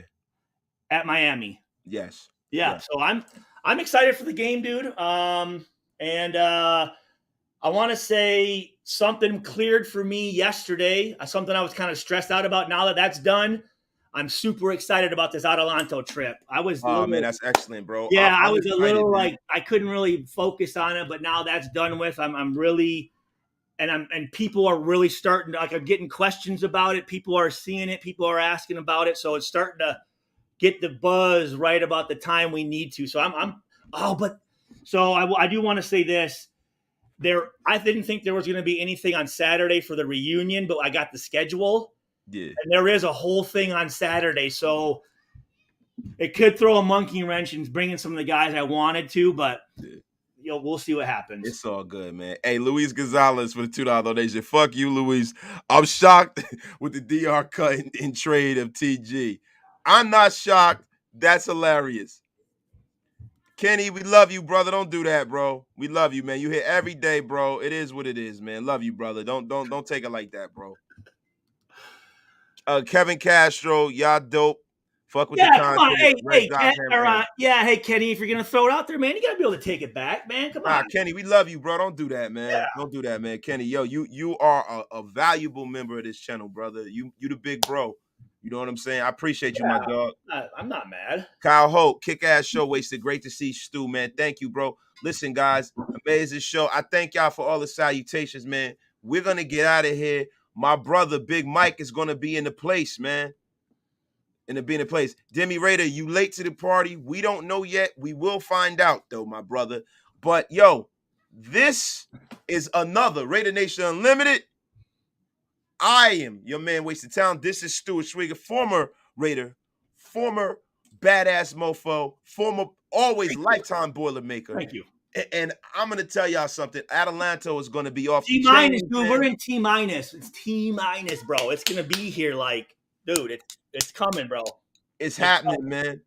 At Miami. Yes. Yeah. So I'm excited for the game, dude. And I want to say something cleared for me yesterday. Something I was kind of stressed out about. Now that that's done, I'm super excited about this Adelanto trip. Man, that's excellent, bro. Yeah, I was a little like I couldn't really focus on it, but now that's done with. I'm really, and people are really starting to, like, I'm getting questions about it. People are seeing it. People are asking about it. So it's starting to get the buzz right about the time we need to. So I do want to say this. I didn't think there was going to be anything on Saturday for the reunion, but I got the schedule. Yeah. And there is a whole thing on Saturday. So it could throw a monkey wrench in bringing some of the guys I wanted to, but we'll see what happens. It's all good, man. Hey, Luis Gonzalez for the $2 donation. Fuck you, Luis. I'm shocked with the DR cut in trade of TG. I'm not shocked. That's hilarious. Kenny, we love you, brother. Don't do that, bro. We love you, man. You here every day, bro. It is what it is, man. Love you, brother. Don't take it like that, bro. Kevin Castro, y'all dope. Fuck with the content. Hey, Kenny, if you're gonna throw it out there, man, you gotta be able to take it back, man. Come on, Kenny, we love you, bro. Don't do that, man. Yeah. Don't do that, man. Kenny, yo, you are a valuable member of this channel, brother. You the big bro. You know what I'm saying? I appreciate you, my dog. I'm not mad. Kyle Holt, kick-ass show, Wasted. Great to see Stu, man. Thank you, bro. Listen, guys, amazing show. I thank y'all for all the salutations, man. We're going to get out of here. My brother, Big Mike, is going to be in the place, man. Demi Raider, you late to the party. We don't know yet. We will find out, though, my brother. But, yo, this is another Raider Nation Unlimited. I am your man, Wasted Town. This is Stuart Schweiger, former Raider, former badass mofo, former always lifetime Boilermaker. Thank you. And I'm going to tell y'all something. Atalanto is going to be off T-minus, dude. We're in T-minus. It's T-minus, bro. It's going to be here like, dude, it's coming, bro. It's happening, man.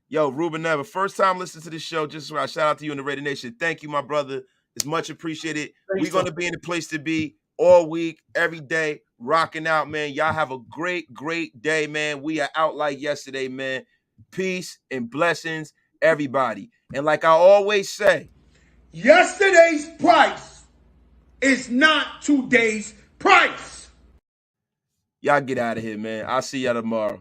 Yo, Ruben Never, first time listening to this show. Just shout out to you in the Raider Nation. Thank you, my brother. It's much appreciated. We're going to be in the place to be all week, every day, rocking out, man. Y'all have a great, great day, man. We are out like yesterday, man. Peace and blessings, everybody. And like I always say, yesterday's price is not today's price. Y'all get out of here, man. I'll see y'all tomorrow.